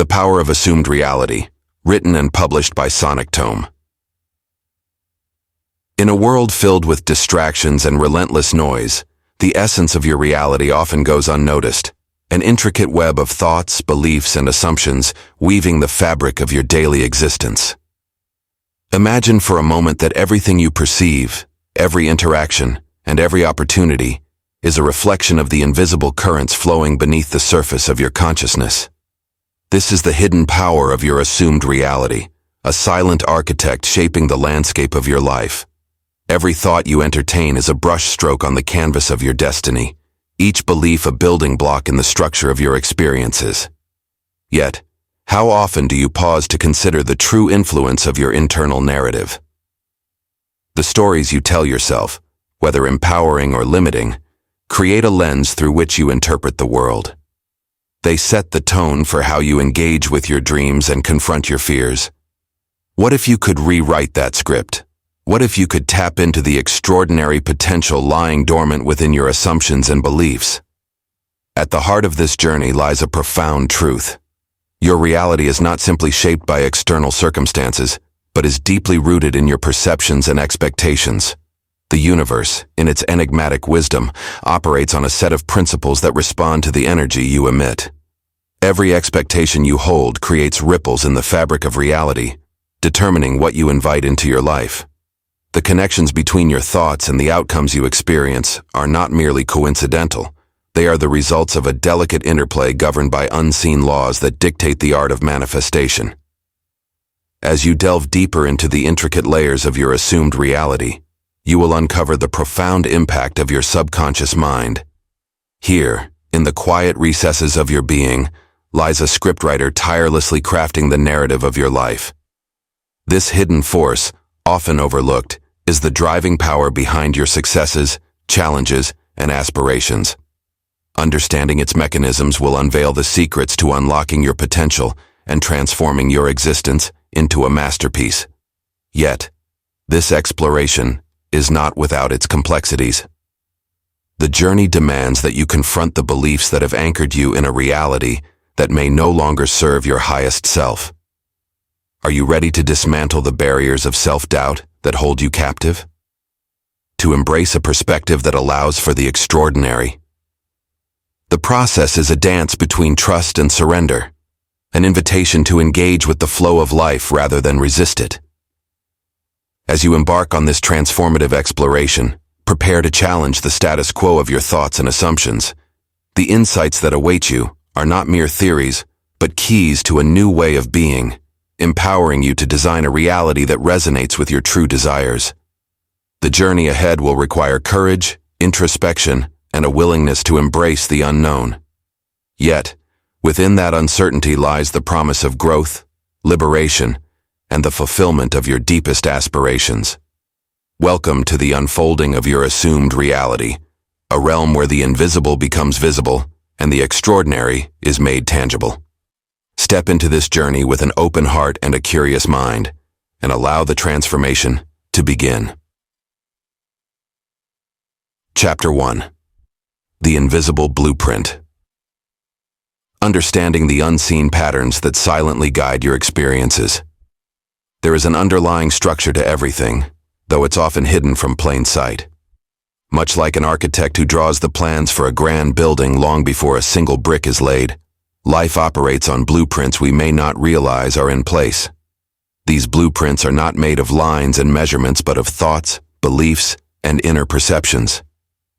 The Power of Assumed Reality, written and published by Sonic Tome. In a world filled with distractions and relentless noise, the essence of your reality often goes unnoticed, an intricate web of thoughts, beliefs, and assumptions weaving the fabric of your daily existence. Imagine for a moment that everything you perceive, every interaction, and every opportunity is a reflection of the invisible currents flowing beneath the surface of your consciousness. This is the hidden power of your assumed reality, a silent architect shaping the landscape of your life. Every thought you entertain is a brushstroke on the canvas of your destiny, each belief a building block in the structure of your experiences. Yet, how often do you pause to consider the true influence of your internal narrative? The stories you tell yourself, whether empowering or limiting, create a lens through which you interpret the world. They set the tone for how you engage with your dreams and confront your fears. What if you could rewrite that script? What if you could tap into the extraordinary potential lying dormant within your assumptions and beliefs? At the heart of this journey lies a profound truth. Your reality is not simply shaped by external circumstances, but is deeply rooted in your perceptions and expectations. The universe, in its enigmatic wisdom, operates on a set of principles that respond to the energy you emit. Every expectation you hold creates ripples in the fabric of reality, determining what you invite into your life. The connections between your thoughts and the outcomes you experience are not merely coincidental. They are the results of a delicate interplay governed by unseen laws that dictate the art of manifestation. As you delve deeper into the intricate layers of your assumed reality, you will uncover the profound impact of your subconscious mind. Here, in the quiet recesses of your being, lies a scriptwriter tirelessly crafting the narrative of your life. This hidden force, often overlooked, is the driving power behind your successes, challenges, and aspirations. Understanding its mechanisms will unveil the secrets to unlocking your potential and transforming your existence into a masterpiece. Yet, this exploration is not without its complexities. The journey demands that you confront the beliefs that have anchored you in a reality that may no longer serve your highest self. Are you ready to dismantle the barriers of self-doubt that hold you captive? To embrace a perspective that allows for the extraordinary? The process is a dance between trust and surrender, an invitation to engage with the flow of life rather than resist it. As you embark on this transformative exploration, prepare to challenge the status quo of your thoughts and assumptions. The insights that await you are not mere theories, but keys to a new way of being, empowering you to design a reality that resonates with your true desires. The journey ahead will require courage, introspection, and a willingness to embrace the unknown. Yet, within that uncertainty lies the promise of growth, liberation, and the fulfillment of your deepest aspirations. Welcome to the unfolding of your assumed reality, a realm where the invisible becomes visible and the extraordinary is made tangible. Step into this journey with an open heart and a curious mind, and allow the transformation to begin. Chapter 1. The Invisible Blueprint. Understanding the unseen patterns that silently guide your experiences. There is an underlying structure to everything, though it's often hidden from plain sight. Much like an architect who draws the plans for a grand building long before a single brick is laid, life operates on blueprints we may not realize are in place. These blueprints are not made of lines and measurements but of thoughts, beliefs, and inner perceptions.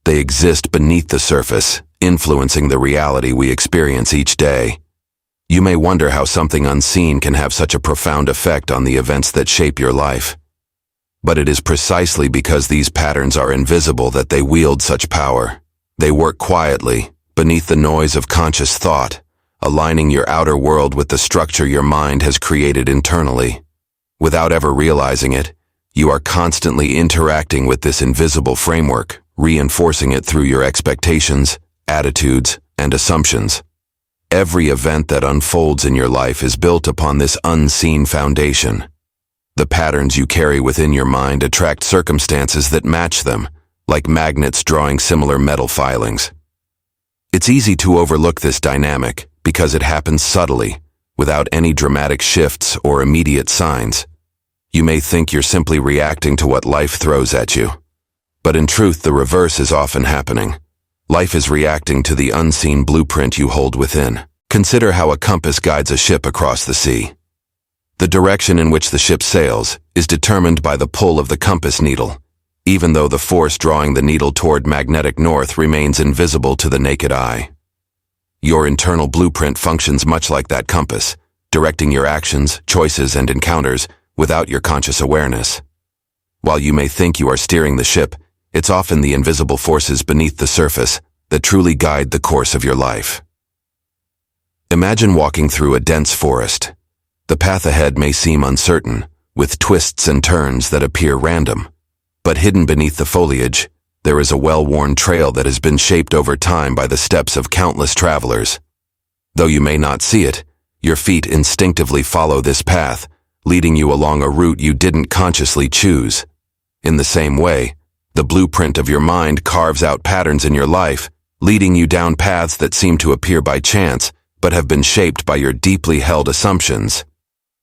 They exist beneath the surface, influencing the reality we experience each day. You may wonder how something unseen can have such a profound effect on the events that shape your life. But it is precisely because these patterns are invisible that they wield such power. They work quietly, beneath the noise of conscious thought, aligning your outer world with the structure your mind has created internally. Without ever realizing it, you are constantly interacting with this invisible framework, reinforcing it through your expectations, attitudes, and assumptions. Every event that unfolds in your life is built upon this unseen foundation. The patterns you carry within your mind attract circumstances that match them, like magnets drawing similar metal filings. It's easy to overlook this dynamic because it happens subtly, without any dramatic shifts or immediate signs. You may think you're simply reacting to what life throws at you. But in truth, the reverse is often happening. Life is reacting to the unseen blueprint you hold within. Consider how a compass guides a ship across the sea. The direction in which the ship sails is determined by the pull of the compass needle, even though the force drawing the needle toward magnetic north remains invisible to the naked eye. Your internal blueprint functions much like that compass, directing your actions, choices, and encounters without your conscious awareness. While you may think you are steering the ship, it's often the invisible forces beneath the surface that truly guide the course of your life. Imagine walking through a dense forest. The path ahead may seem uncertain, with twists and turns that appear random. But hidden beneath the foliage, there is a well-worn trail that has been shaped over time by the steps of countless travelers. Though you may not see it, your feet instinctively follow this path, leading you along a route you didn't consciously choose. In the same way, the blueprint of your mind carves out patterns in your life, leading you down paths that seem to appear by chance, but have been shaped by your deeply held assumptions.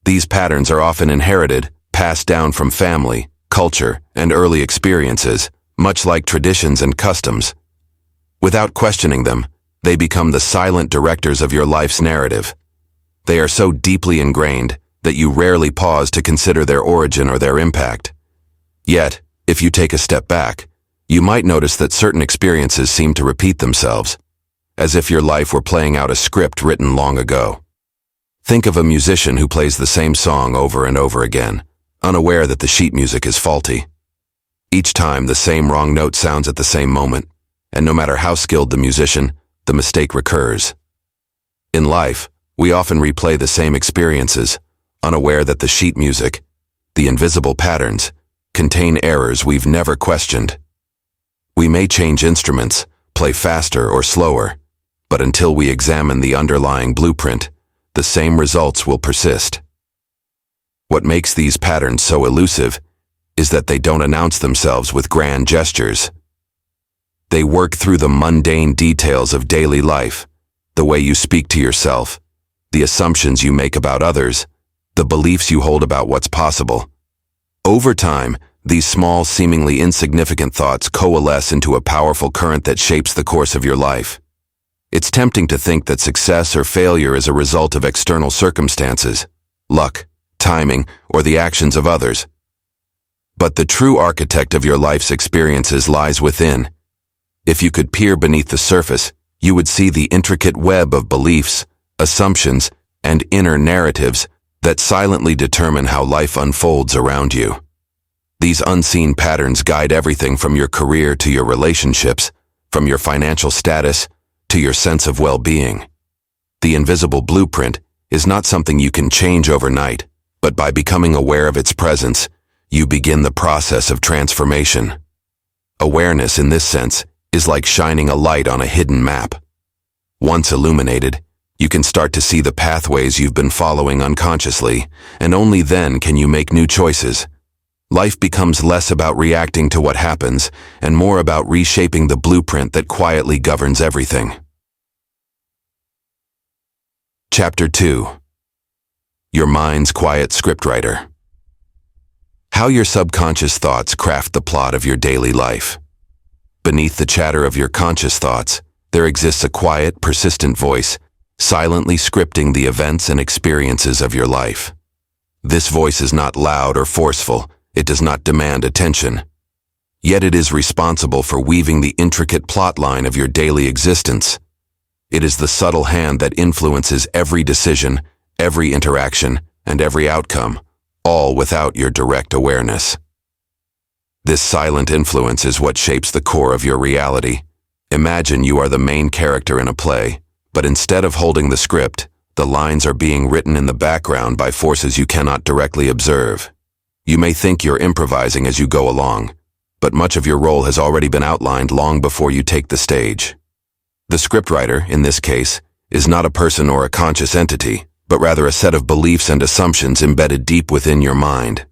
These patterns are often inherited, passed down from family, culture, and early experiences, much like traditions and customs. Without questioning them, they become the silent directors of your life's narrative. They are so deeply ingrained that you rarely pause to consider their origin or their impact. Yet, if you take a step back, you might notice that certain experiences seem to repeat themselves, as if your life were playing out a script written long ago. Think of a musician who plays the same song over and over again, unaware that the sheet music is faulty. Each time, the same wrong note sounds at the same moment, and no matter how skilled the musician, the mistake recurs. In life, we often replay the same experiences, unaware that the sheet music, the invisible patterns, contain errors we've never questioned. We may change instruments, play faster or slower, but until we examine the underlying blueprint, the same results will persist. What makes these patterns so elusive is that they don't announce themselves with grand gestures. They work through the mundane details of daily life, the way you speak to yourself, the assumptions you make about others, the beliefs you hold about what's possible. Over time, these small, seemingly insignificant thoughts coalesce into a powerful current that shapes the course of your life. It's tempting to think that success or failure is a result of external circumstances, luck, timing, or the actions of others. But the true architect of your life's experiences lies within. If you could peer beneath the surface, you would see the intricate web of beliefs, assumptions, and inner narratives that silently determine how life unfolds around you. These unseen patterns guide everything from your career to your relationships, from your financial status to your sense of well-being. The invisible blueprint is not something you can change overnight, but by becoming aware of its presence, you begin the process of transformation. Awareness, in this sense, is like shining a light on a hidden map. Once illuminated, you can start to see the pathways you've been following unconsciously, and only then can you make new choices. Life becomes less about reacting to what happens and more about reshaping the blueprint that quietly governs everything. Chapter 2. Your mind's quiet scriptwriter. How your subconscious thoughts craft the plot of your daily life. Beneath the chatter of your conscious thoughts, there exists a quiet, persistent voice, silently scripting the events and experiences of your life. This voice is not loud or forceful. It does not demand attention. Yet it is responsible for weaving the intricate plotline of your daily existence. It is the subtle hand that influences every decision, every interaction, and every outcome, all without your direct awareness. This silent influence is what shapes the core of your reality. Imagine you are the main character in a play, but instead of holding the script, the lines are being written in the background by forces you cannot directly observe. You may think you're improvising as you go along, but much of your role has already been outlined long before you take the stage. The scriptwriter, in this case, is not a person or a conscious entity, but rather a set of beliefs and assumptions embedded deep within your mind.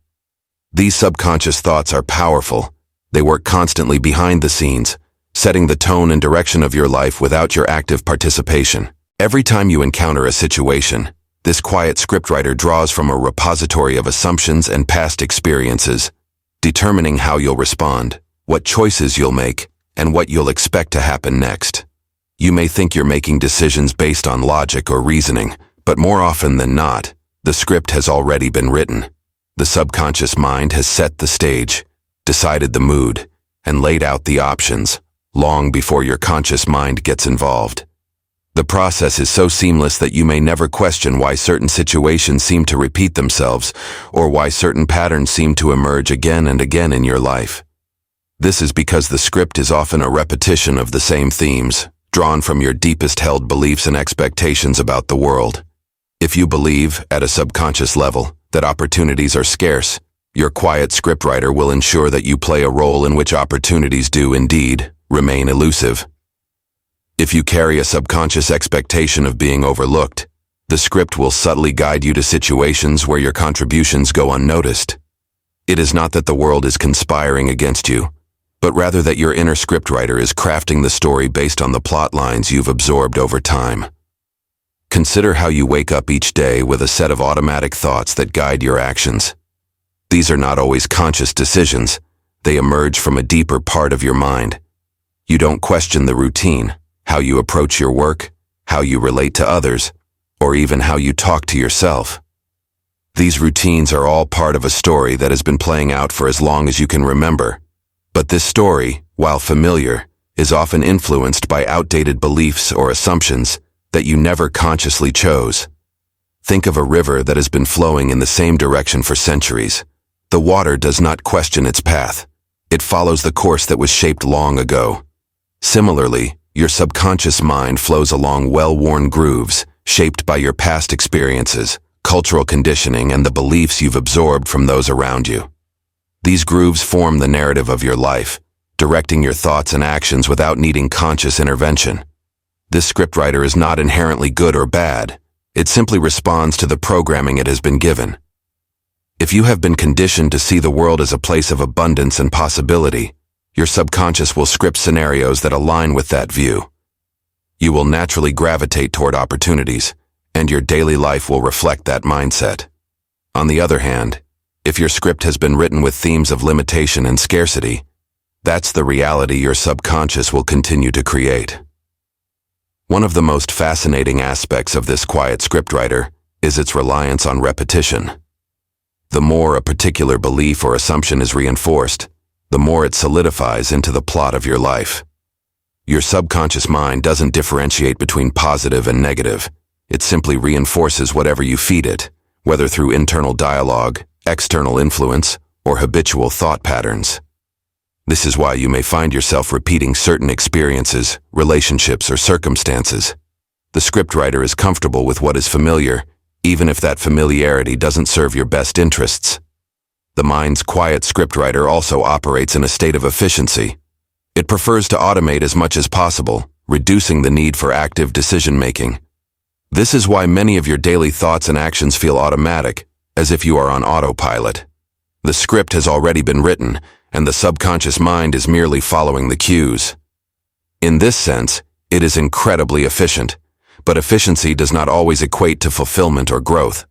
These subconscious thoughts are powerful. They work constantly behind the scenes, setting the tone and direction of your life without your active participation. Every time you encounter a situation, This quiet scriptwriter draws from a repository of assumptions and past experiences, determining how you'll respond, what choices you'll make, and what you'll expect to happen next. You may think you're making decisions based on logic or reasoning, but more often than not, the script has already been written. The subconscious mind has set the stage, decided the mood, and laid out the options, long before your conscious mind gets involved. The process is so seamless that you may never question why certain situations seem to repeat themselves, or why certain patterns seem to emerge again and again in your life. This is because the script is often a repetition of the same themes, drawn from your deepest held beliefs and expectations about the world. If you believe, at a subconscious level, that opportunities are scarce, your quiet scriptwriter will ensure that you play a role in which opportunities do indeed remain elusive. If you carry a subconscious expectation of being overlooked, the script will subtly guide you to situations where your contributions go unnoticed. It is not that the world is conspiring against you, but rather that your inner scriptwriter is crafting the story based on the plot lines you've absorbed over time. Consider how you wake up each day with a set of automatic thoughts that guide your actions. These are not always conscious decisions. They emerge from a deeper part of your mind. You don't question the routine, how you approach your work, how you relate to others, or even how you talk to yourself. These routines are all part of a story that has been playing out for as long as you can remember. But this story, while familiar, is often influenced by outdated beliefs or assumptions that you never consciously chose. Think of a river that has been flowing in the same direction for centuries. The water does not question its path. It follows the course that was shaped long ago. Similarly, your subconscious mind flows along well-worn grooves, shaped by your past experiences, cultural conditioning, and the beliefs you've absorbed from those around you. These grooves form the narrative of your life, directing your thoughts and actions without needing conscious intervention. This scriptwriter is not inherently good or bad. It simply responds to the programming it has been given. If you have been conditioned to see the world as a place of abundance and possibility, your subconscious will script scenarios that align with that view. You will naturally gravitate toward opportunities, and your daily life will reflect that mindset. On the other hand, if your script has been written with themes of limitation and scarcity, that's the reality your subconscious will continue to create. One of the most fascinating aspects of this quiet scriptwriter is its reliance on repetition. The more a particular belief or assumption is reinforced, the more it solidifies into the plot of your life. Your subconscious mind doesn't differentiate between positive and negative. It simply reinforces whatever you feed it, whether through internal dialogue, external influence, or habitual thought patterns. This is why you may find yourself repeating certain experiences, relationships, or circumstances. The scriptwriter is comfortable with what is familiar, even if that familiarity doesn't serve your best interests. The mind's quiet scriptwriter also operates in a state of efficiency. It prefers to automate as much as possible, reducing the need for active decision-making. This is why many of your daily thoughts and actions feel automatic, as if you are on autopilot. The script has already been written, and the subconscious mind is merely following the cues. In this sense, it is incredibly efficient, but efficiency does not always equate to fulfillment or growth.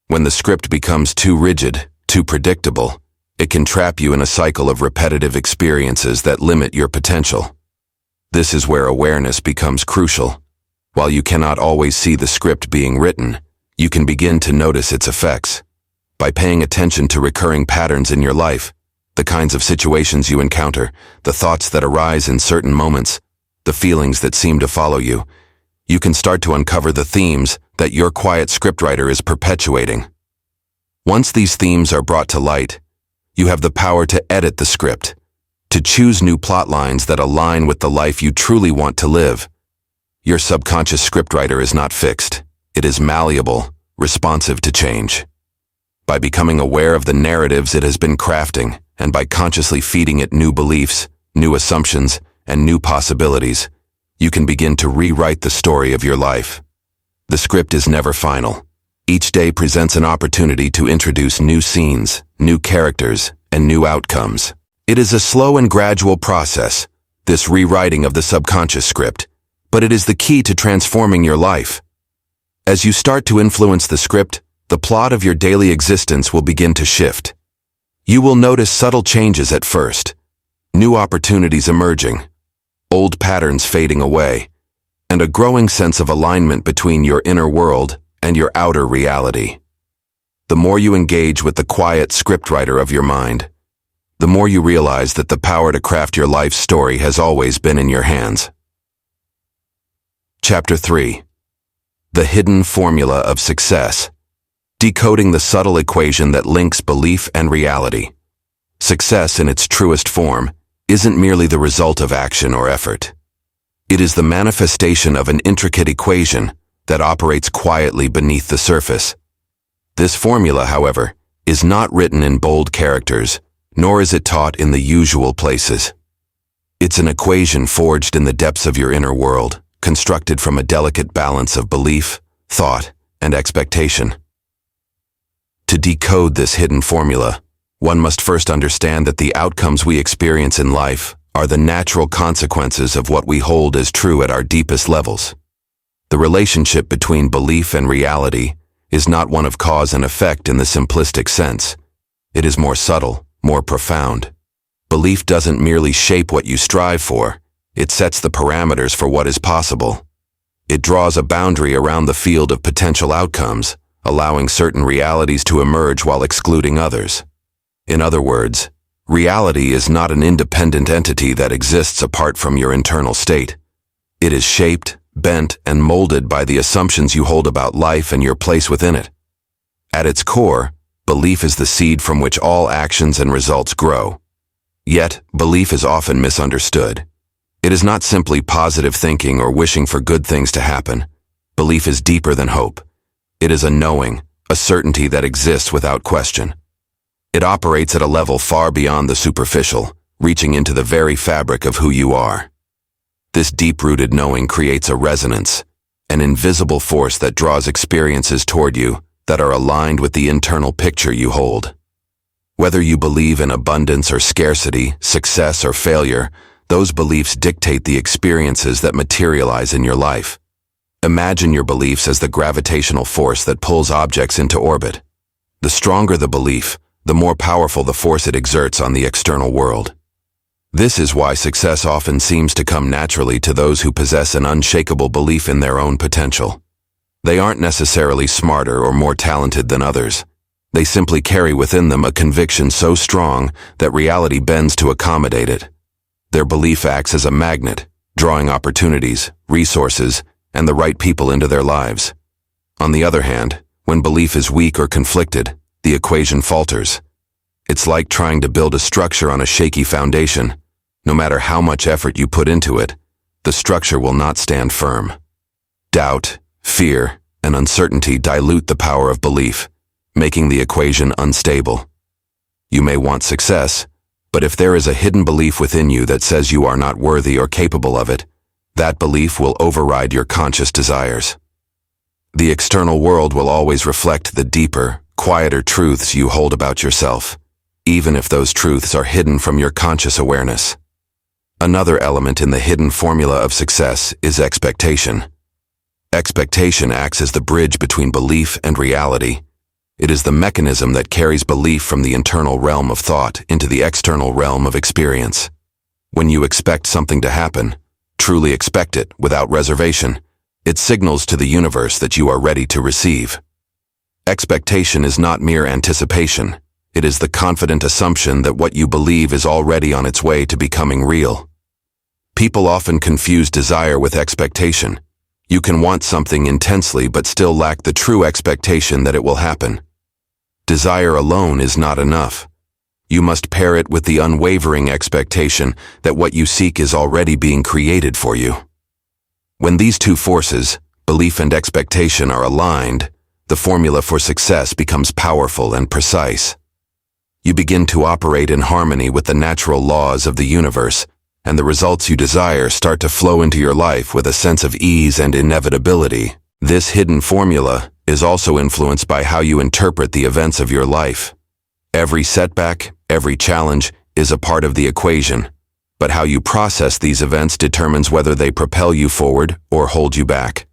When the script becomes too rigid, too predictable, it can trap you in a cycle of repetitive experiences that limit your potential. This is where awareness becomes crucial. While you cannot always see the script being written, you can begin to notice its effects. By paying attention to recurring patterns in your life, the kinds of situations you encounter, the thoughts that arise in certain moments, the feelings that seem to follow you, you can start to uncover the themes that your quiet scriptwriter is perpetuating. Once these themes are brought to light, you have the power to edit the script, to choose new plot lines that align with the life you truly want to live. Your subconscious scriptwriter is not fixed. It is malleable, responsive to change. By becoming aware of the narratives it has been crafting, and by consciously feeding it new beliefs, new assumptions, and new possibilities, you can begin to rewrite the story of your life. The script is never final. Each day presents an opportunity to introduce new scenes, new characters, and new outcomes. It is a slow and gradual process, this rewriting of the subconscious script, but it is the key to transforming your life. As you start to influence the script, the plot of your daily existence will begin to shift. You will notice subtle changes at first, new opportunities emerging, old patterns fading away, and a growing sense of alignment between your inner world and your outer reality. The more you engage with the quiet scriptwriter of your mind, the more you realize that the power to craft your life's story has always been in your hands. Chapter 3. The Hidden Formula of Success. Decoding the subtle equation that links belief and reality. Success in its truest form isn't merely the result of action or effort. It is the manifestation of an intricate equation that operates quietly beneath the surface. This formula, however, is not written in bold characters, nor is it taught in the usual places. It's an equation forged in the depths of your inner world, constructed from a delicate balance of belief, thought, and expectation. To decode this hidden formula, one must first understand that the outcomes we experience in life are the natural consequences of what we hold as true at our deepest levels. The relationship between belief and reality is not one of cause and effect in the simplistic sense. It is more subtle, more profound. Belief doesn't merely shape what you strive for, it sets the parameters for what is possible. It draws a boundary around the field of potential outcomes, allowing certain realities to emerge while excluding others. In other words, reality is not an independent entity that exists apart from your internal state. It is shaped, bent, and molded by the assumptions you hold about life and your place within it. At its core, belief is the seed from which all actions and results grow. Yet, belief is often misunderstood. It is not simply positive thinking or wishing for good things to happen. Belief is deeper than hope. It is a knowing, a certainty that exists without question. It operates at a level far beyond the superficial, reaching into the very fabric of who you are. This deep-rooted knowing creates a resonance, an invisible force that draws experiences toward you that are aligned with the internal picture you hold. Whether you believe in abundance or scarcity, success or failure, those beliefs dictate the experiences that materialize in your life. Imagine your beliefs as the gravitational force that pulls objects into orbit. The stronger the belief, the more powerful the force it exerts on the external world. This is why success often seems to come naturally to those who possess an unshakable belief in their own potential. They aren't necessarily smarter or more talented than others. They simply carry within them a conviction so strong that reality bends to accommodate it. Their belief acts as a magnet, drawing opportunities, resources, and the right people into their lives. On the other hand, when belief is weak or conflicted, the equation falters. It's like trying to build a structure on a shaky foundation. No matter how much effort you put into it, the structure will not stand firm. Doubt, fear, and uncertainty dilute the power of belief, making the equation unstable. You may want success, but if there is a hidden belief within you that says you are not worthy or capable of it, that belief will override your conscious desires. The external world will always reflect the deeper, quieter truths you hold about yourself, even if those truths are hidden from your conscious awareness. Another element in the hidden formula of success is expectation. Expectation acts as the bridge between belief and reality. It is the mechanism that carries belief from the internal realm of thought into the external realm of experience. When you expect something to happen, truly expect it without reservation, it signals to the universe that you are ready to receive. Expectation is not mere anticipation. It is the confident assumption that what you believe is already on its way to becoming real. People often confuse desire with expectation. You can want something intensely but still lack the true expectation that it will happen. Desire alone is not enough. You must pair it with the unwavering expectation that what you seek is already being created for you. When these two forces, belief and expectation, are aligned, the formula for success becomes powerful and precise. You begin to operate in harmony with the natural laws of the universe, and the results you desire start to flow into your life with a sense of ease and inevitability. This hidden formula is also influenced by how you interpret the events of your life. Every setback, every challenge is a part of the equation, but how you process these events determines whether they propel you forward or hold you back.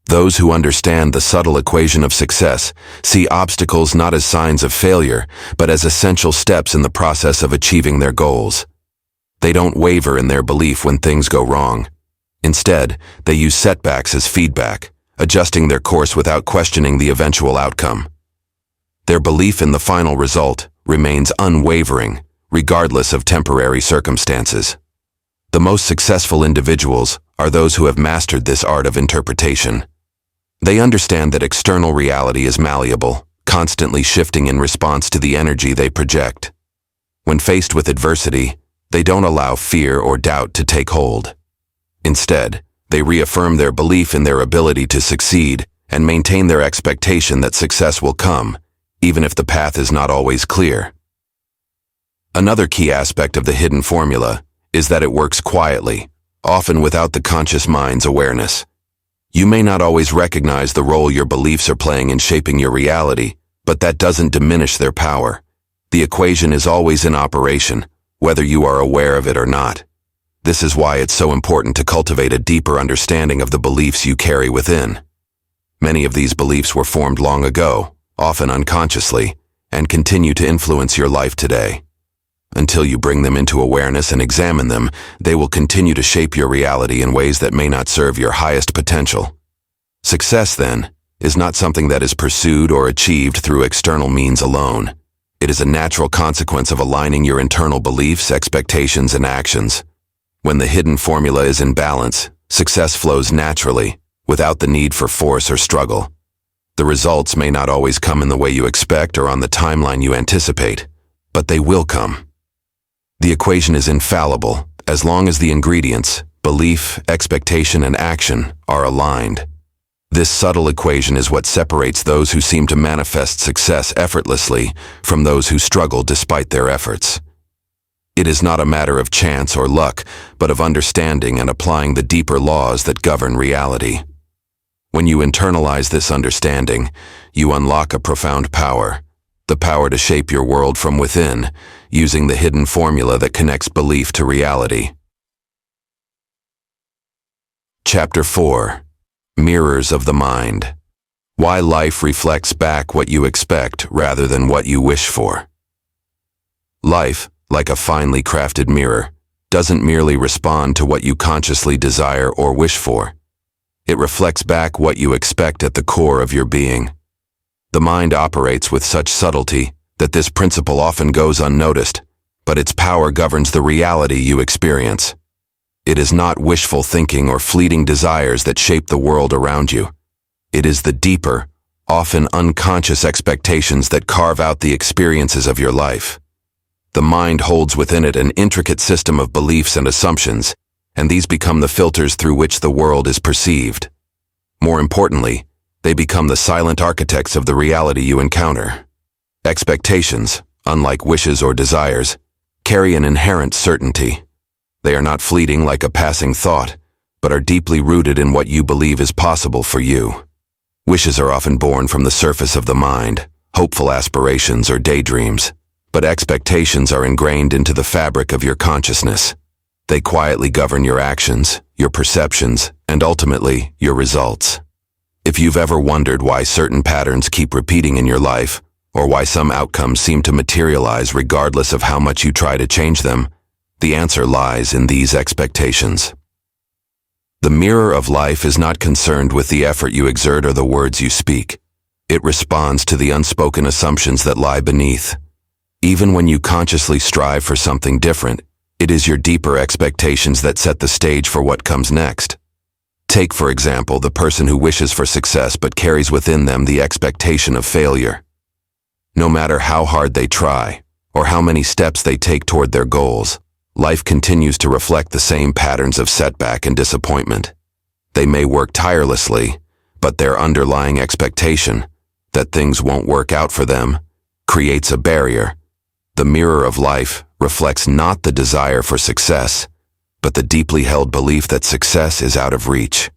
Those who understand the subtle equation of success see obstacles not as signs of failure, but as essential steps in the process of achieving their goals. They don't waver in their belief when things go wrong. Instead, they use setbacks as feedback, adjusting their course without questioning the eventual outcome. Their belief in the final result remains unwavering, regardless of temporary circumstances. The most successful individuals are those who have mastered this art of interpretation. They understand that external reality is malleable, constantly shifting in response to the energy they project. When faced with adversity, they don't allow fear or doubt to take hold. Instead, they reaffirm their belief in their ability to succeed and maintain their expectation that success will come, even if the path is not always clear. Another key aspect of the hidden formula is that it works quietly, often without the conscious mind's awareness. You may not always recognize the role your beliefs are playing in shaping your reality, but that doesn't diminish their power. The equation is always in operation, whether you are aware of it or not. This is why it's so important to cultivate a deeper understanding of the beliefs you carry within. Many of these beliefs were formed long ago, often unconsciously, and continue to influence your life today. Until you bring them into awareness and examine them, they will continue to shape your reality in ways that may not serve your highest potential. Success, then, is not something that is pursued or achieved through external means alone. It is a natural consequence of aligning your internal beliefs, expectations, and actions. When the hidden formula is in balance, success flows naturally, without the need for force or struggle. The results may not always come in the way you expect or on the timeline you anticipate, but they will come. The equation is infallible, as long as the ingredients, belief, expectation, and action, are aligned. This subtle equation is what separates those who seem to manifest success effortlessly from those who struggle despite their efforts. It is not a matter of chance or luck, but of understanding and applying the deeper laws that govern reality. When you internalize this understanding, you unlock a profound power, the power to shape your world from within, using the hidden formula that connects belief to reality. Chapter 4. Mirrors of the Mind. Why life reflects back what you expect rather than what you wish for. Life, like a finely crafted mirror, doesn't merely respond to what you consciously desire or wish for. It reflects back what you expect at the core of your being. The mind operates with such subtlety that this principle often goes unnoticed, but its power governs the reality you experience. It is not wishful thinking or fleeting desires that shape the world around you. It is the deeper, often unconscious expectations that carve out the experiences of your life. The mind holds within it an intricate system of beliefs and assumptions, and these become the filters through which the world is perceived. More importantly, they become the silent architects of the reality you encounter. Expectations, unlike wishes or desires, carry an inherent certainty. They are not fleeting like a passing thought, but are deeply rooted in what you believe is possible for you. Wishes are often born from the surface of the mind, hopeful aspirations or daydreams, but expectations are ingrained into the fabric of your consciousness. They quietly govern your actions, your perceptions, and ultimately, your results. If you've ever wondered why certain patterns keep repeating in your life, or why some outcomes seem to materialize regardless of how much you try to change them, the answer lies in these expectations. The mirror of life is not concerned with the effort you exert or the words you speak. It responds to the unspoken assumptions that lie beneath. Even when you consciously strive for something different, it is your deeper expectations that set the stage for what comes next. Take, for example, the person who wishes for success but carries within them the expectation of failure. No matter how hard they try, or how many steps they take toward their goals, life continues to reflect the same patterns of setback and disappointment. They may work tirelessly, but their underlying expectation, that things won't work out for them, creates a barrier. The mirror of life reflects not the desire for success, but the deeply held belief that success is out of reach.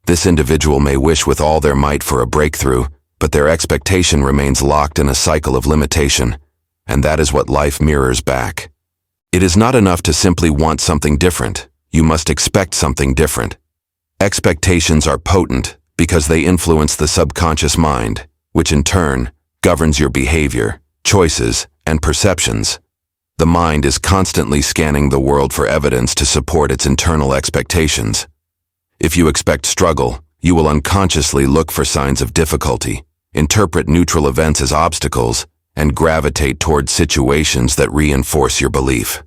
This individual may wish with all their might for a breakthrough, but their expectation remains locked in a cycle of limitation, and that is what life mirrors back. It is not enough to simply want something different. You must expect something different. Expectations are potent because they influence the subconscious mind, which in turn governs your behavior, choices, and perceptions. The mind is constantly scanning the world for evidence to support its internal expectations. If you expect struggle, you will unconsciously look for signs of difficulty, interpret neutral events as obstacles, and gravitate toward situations that reinforce your belief.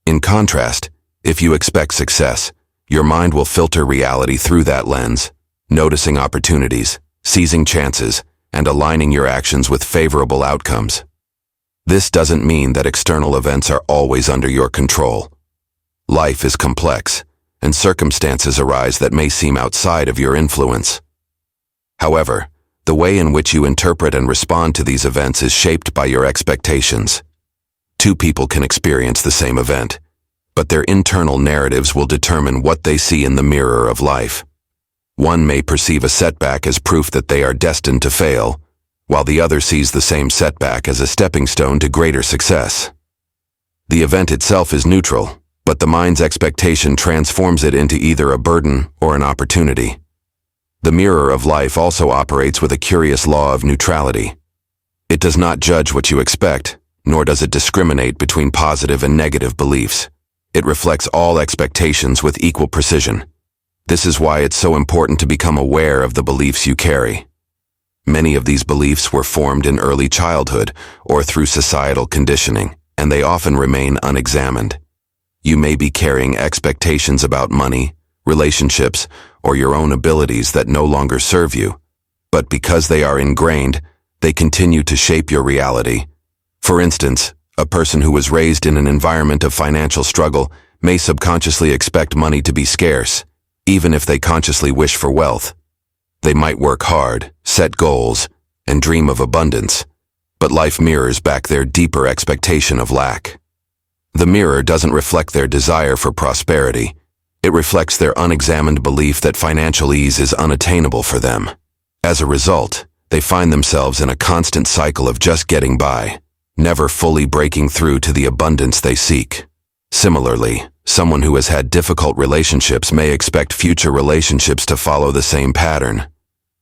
In contrast, if you expect success, your mind will filter reality through that lens, noticing opportunities, seizing chances, and aligning your actions with favorable outcomes. This doesn't mean that external events are always under your control. Life is complex, and circumstances arise that may seem outside of your influence. However, the way in which you interpret and respond to these events is shaped by your expectations. Two people can experience the same event, but their internal narratives will determine what they see in the mirror of life. One may perceive a setback as proof that they are destined to fail, while the other sees the same setback as a stepping stone to greater success. The event itself is neutral, but the mind's expectation transforms it into either a burden or an opportunity. The mirror of life also operates with a curious law of neutrality. It does not judge what you expect, nor does it discriminate between positive and negative beliefs. It reflects all expectations with equal precision. This is why it's so important to become aware of the beliefs you carry. Many of these beliefs were formed in early childhood or through societal conditioning, and they often remain unexamined. You may be carrying expectations about money, relationships, or your own abilities that no longer serve you, but because they are ingrained, they continue to shape your reality. For instance, a person who was raised in an environment of financial struggle may subconsciously expect money to be scarce, even if they consciously wish for wealth. They might work hard, set goals, and dream of abundance, but life mirrors back their deeper expectation of lack. The mirror doesn't reflect their desire for prosperity. It reflects their unexamined belief that financial ease is unattainable for them. As a result, they find themselves in a constant cycle of just getting by, never fully breaking through to the abundance they seek. Similarly, someone who has had difficult relationships may expect future relationships to follow the same pattern.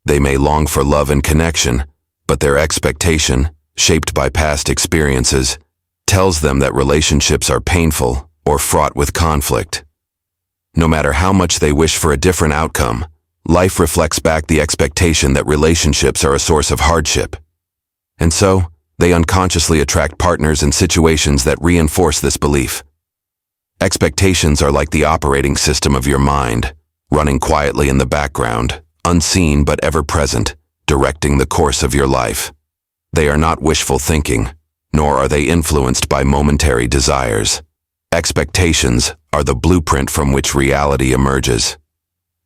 They may long for love and connection, but their expectation, shaped by past experiences, tells them that relationships are painful or fraught with conflict. No matter how much they wish for a different outcome, life reflects back the expectation that relationships are a source of hardship. And so, they unconsciously attract partners and situations that reinforce this belief. Expectations are like the operating system of your mind, running quietly in the background, unseen but ever present, directing the course of your life. They are not wishful thinking, nor are they influenced by momentary desires. Expectations are the blueprint from which reality emerges.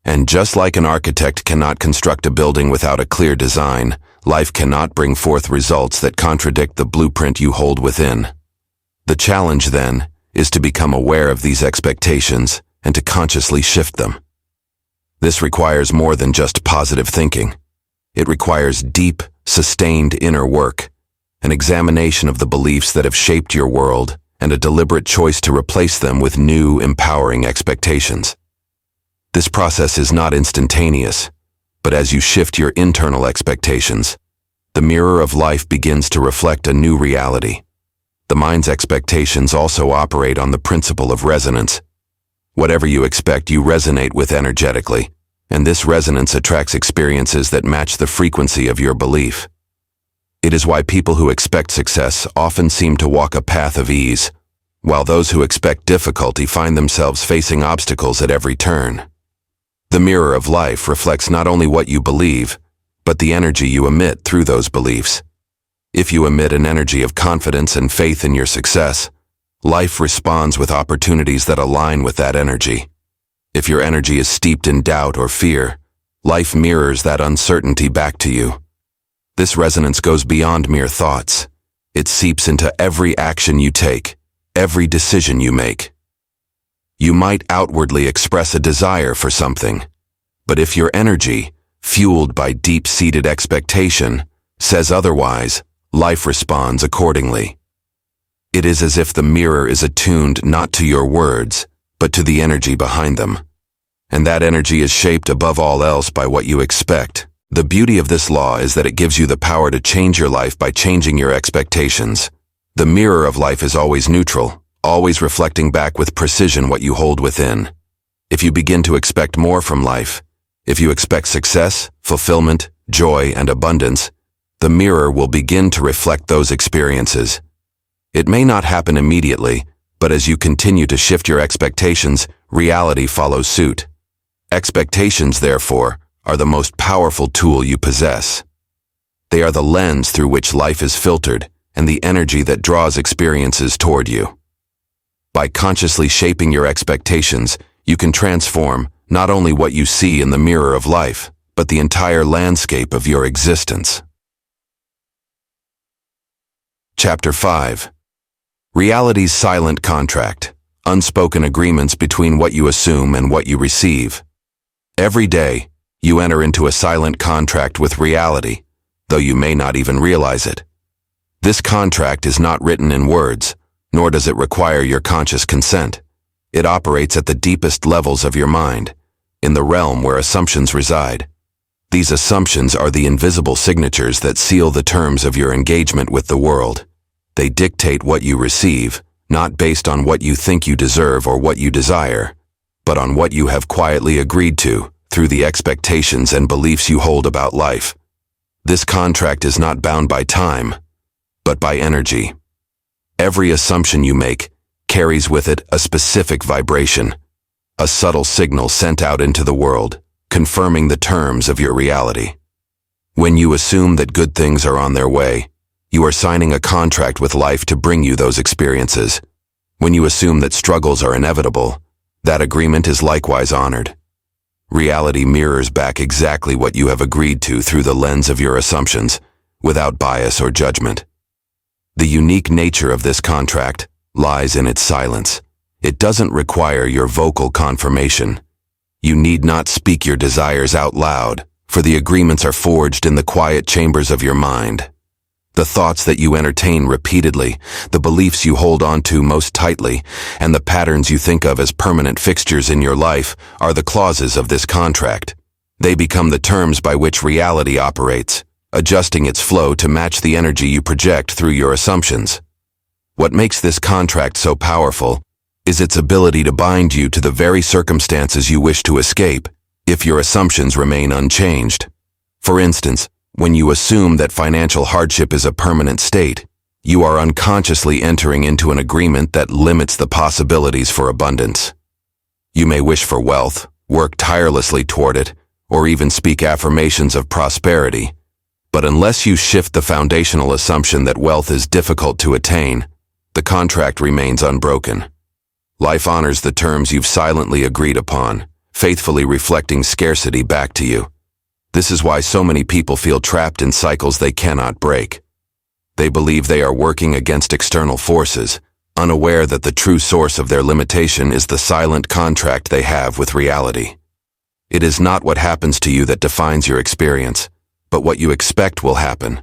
And just like an architect cannot construct a building without a clear design, life cannot bring forth results that contradict the blueprint you hold within. The challenge, then, is to become aware of these expectations and to consciously shift them. This requires more than just positive thinking. It requires deep, sustained inner work, an examination of the beliefs that have shaped your world, and a deliberate choice to replace them with new, empowering expectations. This process is not instantaneous, but as you shift your internal expectations, the mirror of life begins to reflect a new reality. The mind's expectations also operate on the principle of resonance. Whatever you expect, you resonate with energetically, and this resonance attracts experiences that match the frequency of your belief. It is why people who expect success often seem to walk a path of ease, while those who expect difficulty find themselves facing obstacles at every turn. The mirror of life reflects not only what you believe, but the energy you emit through those beliefs. If you emit an energy of confidence and faith in your success, life responds with opportunities that align with that energy. If your energy is steeped in doubt or fear, life mirrors that uncertainty back to you. This resonance goes beyond mere thoughts. It seeps into every action you take, every decision you make. You might outwardly express a desire for something, but if your energy, fueled by deep-seated expectation, says otherwise, life responds accordingly. It is as if the mirror is attuned not to your words, but to the energy behind them. and that energy is shaped above all else by what you expect. The beauty of this law is that it gives you the power to change your life by changing your expectations. The mirror of life is always neutral, always reflecting back with precision what you hold within. If you begin to expect more from life, if you expect success, fulfillment, joy, and abundance, the mirror will begin to reflect those experiences. It may not happen immediately, but as you continue to shift your expectations, reality follows suit. Expectations, therefore, are the most powerful tool you possess. They are the lens through which life is filtered and the energy that draws experiences toward you. By consciously shaping your expectations, you can transform not only what you see in the mirror of life, but the entire landscape of your existence. Chapter 5. Reality's silent contract. Unspoken agreements between what you assume and what you receive. Every day, you enter into a silent contract with reality, though you may not even realize it. This contract is not written in words, nor does it require your conscious consent. It operates at the deepest levels of your mind, in the realm where assumptions reside. These assumptions are the invisible signatures that seal the terms of your engagement with the world. They dictate what you receive, not based on what you think you deserve or what you desire, but on what you have quietly agreed to through the expectations and beliefs you hold about life. This contract is not bound by time, but by energy. Every assumption you make carries with it a specific vibration, a subtle signal sent out into the world, confirming the terms of your reality. When you assume that good things are on their way, you are signing a contract with life to bring you those experiences. When you assume that struggles are inevitable, that agreement is likewise honored. Reality mirrors back exactly what you have agreed to through the lens of your assumptions, without bias or judgment. The unique nature of this contract lies in its silence. It doesn't require your vocal confirmation. You need not speak your desires out loud, for the agreements are forged in the quiet chambers of your mind. The thoughts that you entertain repeatedly, the beliefs you hold on to most tightly, and the patterns you think of as permanent fixtures in your life are the clauses of this contract. They become the terms by which reality operates, adjusting its flow to match the energy you project through your assumptions. What makes this contract so powerful is its ability to bind you to the very circumstances you wish to escape, if your assumptions remain unchanged. For instance, when you assume that financial hardship is a permanent state, you are unconsciously entering into an agreement that limits the possibilities for abundance. You may wish for wealth, work tirelessly toward it, or even speak affirmations of prosperity, but unless you shift the foundational assumption that wealth is difficult to attain, the contract remains unbroken. Life honors the terms you've silently agreed upon, faithfully reflecting scarcity back to you. This is why so many people feel trapped in cycles they cannot break. They believe they are working against external forces, unaware that the true source of their limitation is the silent contract they have with reality. It is not what happens to you that defines your experience, but what you expect will happen,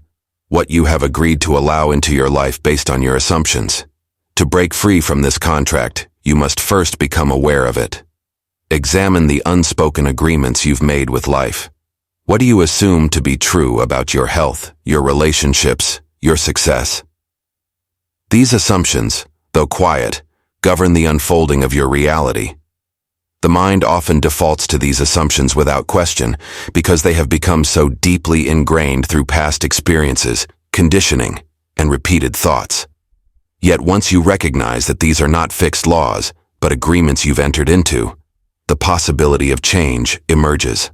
what you have agreed to allow into your life based on your assumptions. To break free from this contract, you must first become aware of it. Examine the unspoken agreements you've made with life. What do you assume to be true about your health, your relationships, your success? These assumptions, though quiet, govern the unfolding of your reality. The mind often defaults to these assumptions without question because they have become so deeply ingrained through past experiences, conditioning, and repeated thoughts. Yet once you recognize that these are not fixed laws, but agreements you've entered into, the possibility of change emerges.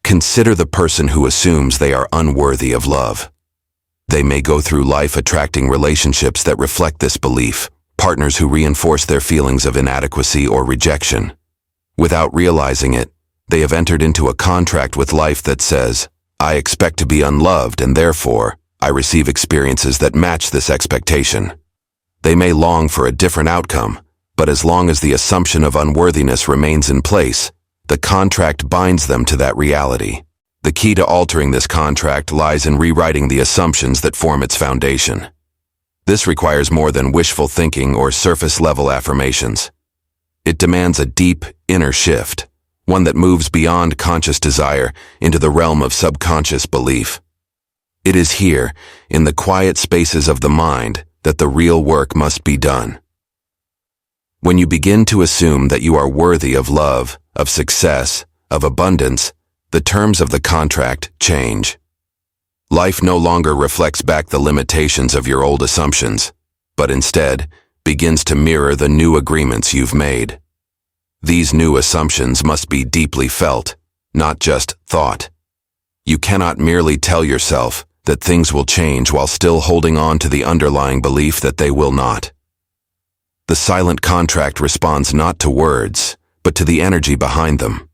Consider the person who assumes they are unworthy of love. They may go through life attracting relationships that reflect this belief, partners who reinforce their feelings of inadequacy or rejection. Without realizing it, they have entered into a contract with life that says, "I expect to be unloved and therefore, I receive experiences that match this expectation." They may long for a different outcome, but as long as the assumption of unworthiness remains in place, the contract binds them to that reality. The key to altering this contract lies in rewriting the assumptions that form its foundation. This requires more than wishful thinking or surface-level affirmations. It demands a deep, inner shift, one that moves beyond conscious desire into the realm of subconscious belief. It is here, in the quiet spaces of the mind, that the real work must be done. When you begin to assume that you are worthy of love, of success, of abundance, the terms of the contract change. Life no longer reflects back the limitations of your old assumptions, but instead begins to mirror the new agreements you've made. These new assumptions must be deeply felt, not just thought. You cannot merely tell yourself that things will change while still holding on to the underlying belief that they will not. The silent contract responds not to words, but to the energy behind them.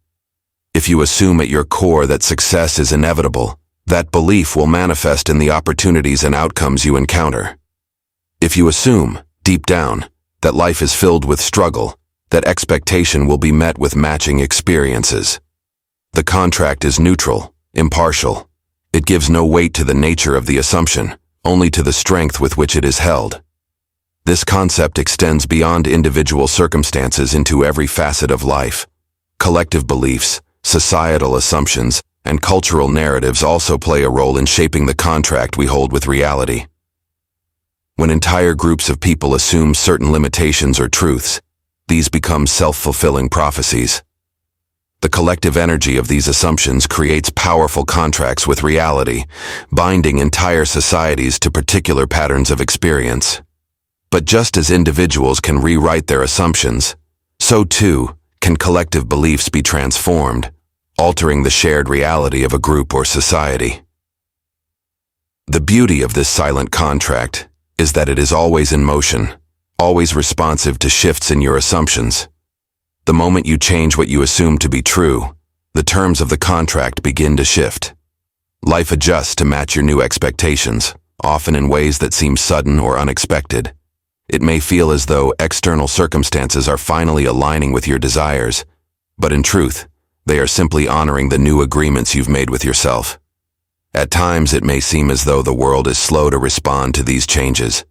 If you assume at your core that success is inevitable, that belief will manifest in the opportunities and outcomes you encounter. If you assume, deep down, that life is filled with struggle, that expectation will be met with matching experiences. The contract is neutral, impartial. It gives no weight to the nature of the assumption, only to the strength with which it is held. This concept extends beyond individual circumstances into every facet of life. Collective beliefs, societal assumptions, and cultural narratives also play a role in shaping the contract we hold with reality. When entire groups of people assume certain limitations or truths, these become self-fulfilling prophecies. The collective energy of these assumptions creates powerful contracts with reality, binding entire societies to particular patterns of experience. But just as individuals can rewrite their assumptions, so too can collective beliefs be transformed, altering the shared reality of a group or society. The beauty of this silent contract is that it is always in motion, always responsive to shifts in your assumptions. The moment you change what you assume to be true, the terms of the contract begin to shift. Life adjusts to match your new expectations, often in ways that seem sudden or unexpected. It may feel as though external circumstances are finally aligning with your desires, but in truth, they are simply honoring the new agreements you've made with yourself. At times, it may seem as though the world is slow to respond to these changes.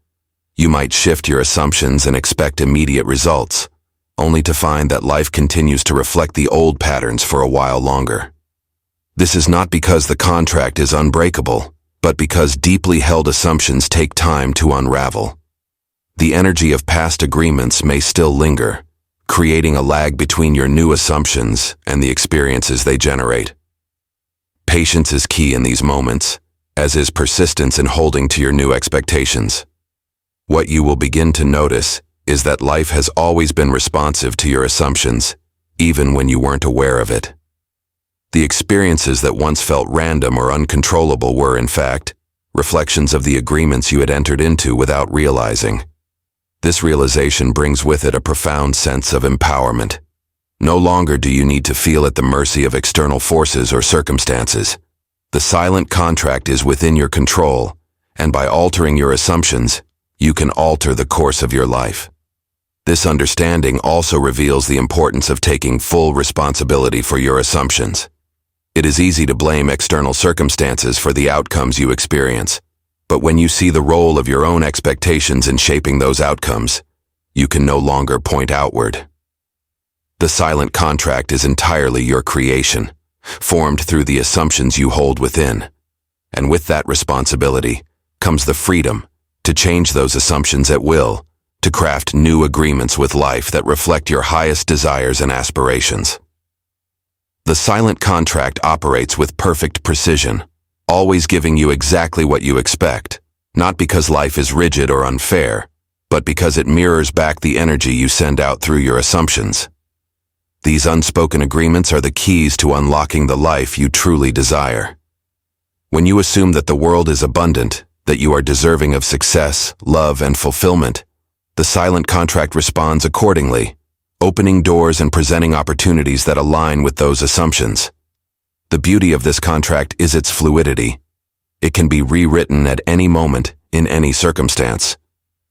You might shift your assumptions and expect immediate results, only to find that life continues to reflect the old patterns for a while longer. This is not because the contract is unbreakable, but because deeply held assumptions take time to unravel. The energy of past agreements may still linger, creating a lag between your new assumptions and the experiences they generate. Patience is key in these moments, as is persistence in holding to your new expectations. What you will begin to notice is that life has always been responsive to your assumptions, even when you weren't aware of it. The experiences that once felt random or uncontrollable were, in fact, reflections of the agreements you had entered into without realizing. This realization brings with it a profound sense of empowerment. No longer do you need to feel at the mercy of external forces or circumstances. The silent contract is within your control, and by altering your assumptions, you can alter the course of your life. This understanding also reveals the importance of taking full responsibility for your assumptions. It is easy to blame external circumstances for the outcomes you experience, but when you see the role of your own expectations in shaping those outcomes, you can no longer point outward. The silent contract is entirely your creation, formed through the assumptions you hold within. And with that responsibility comes the freedom to change those assumptions at will, to craft new agreements with life that reflect your highest desires and aspirations. The silent contract operates with perfect precision, always giving you exactly what you expect, not because life is rigid or unfair, but because it mirrors back the energy you send out through your assumptions. These unspoken agreements are the keys to unlocking the life you truly desire. When you assume that the world is abundant, that you are deserving of success, love, and fulfillment, the silent contract responds accordingly, opening doors and presenting opportunities that align with those assumptions. The beauty of this contract is its fluidity. It can be rewritten at any moment, in any circumstance.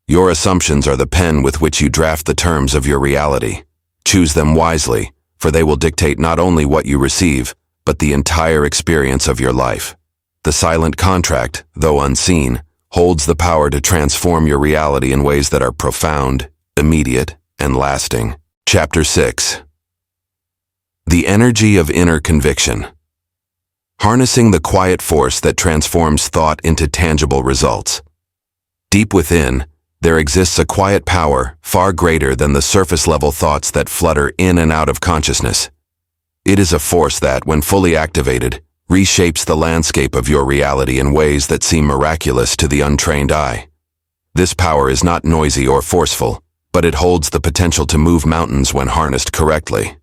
Your assumptions are the pen with which you draft the terms of your reality. Choose them wisely, for they will dictate not only what you receive, but the entire experience of your life. The silent contract, though unseen, holds the power to transform your reality in ways that are profound, immediate, and lasting. Chapter 6. The Energy of Inner Conviction. Harnessing the quiet force that transforms thought into tangible results. Deep within, there exists a quiet power far greater than the surface-level thoughts that flutter in and out of consciousness. It is a force that, when fully activated, reshapes the landscape of your reality in ways that seem miraculous to the untrained eye. This power is not noisy or forceful, but it holds the potential to move mountains when harnessed correctly.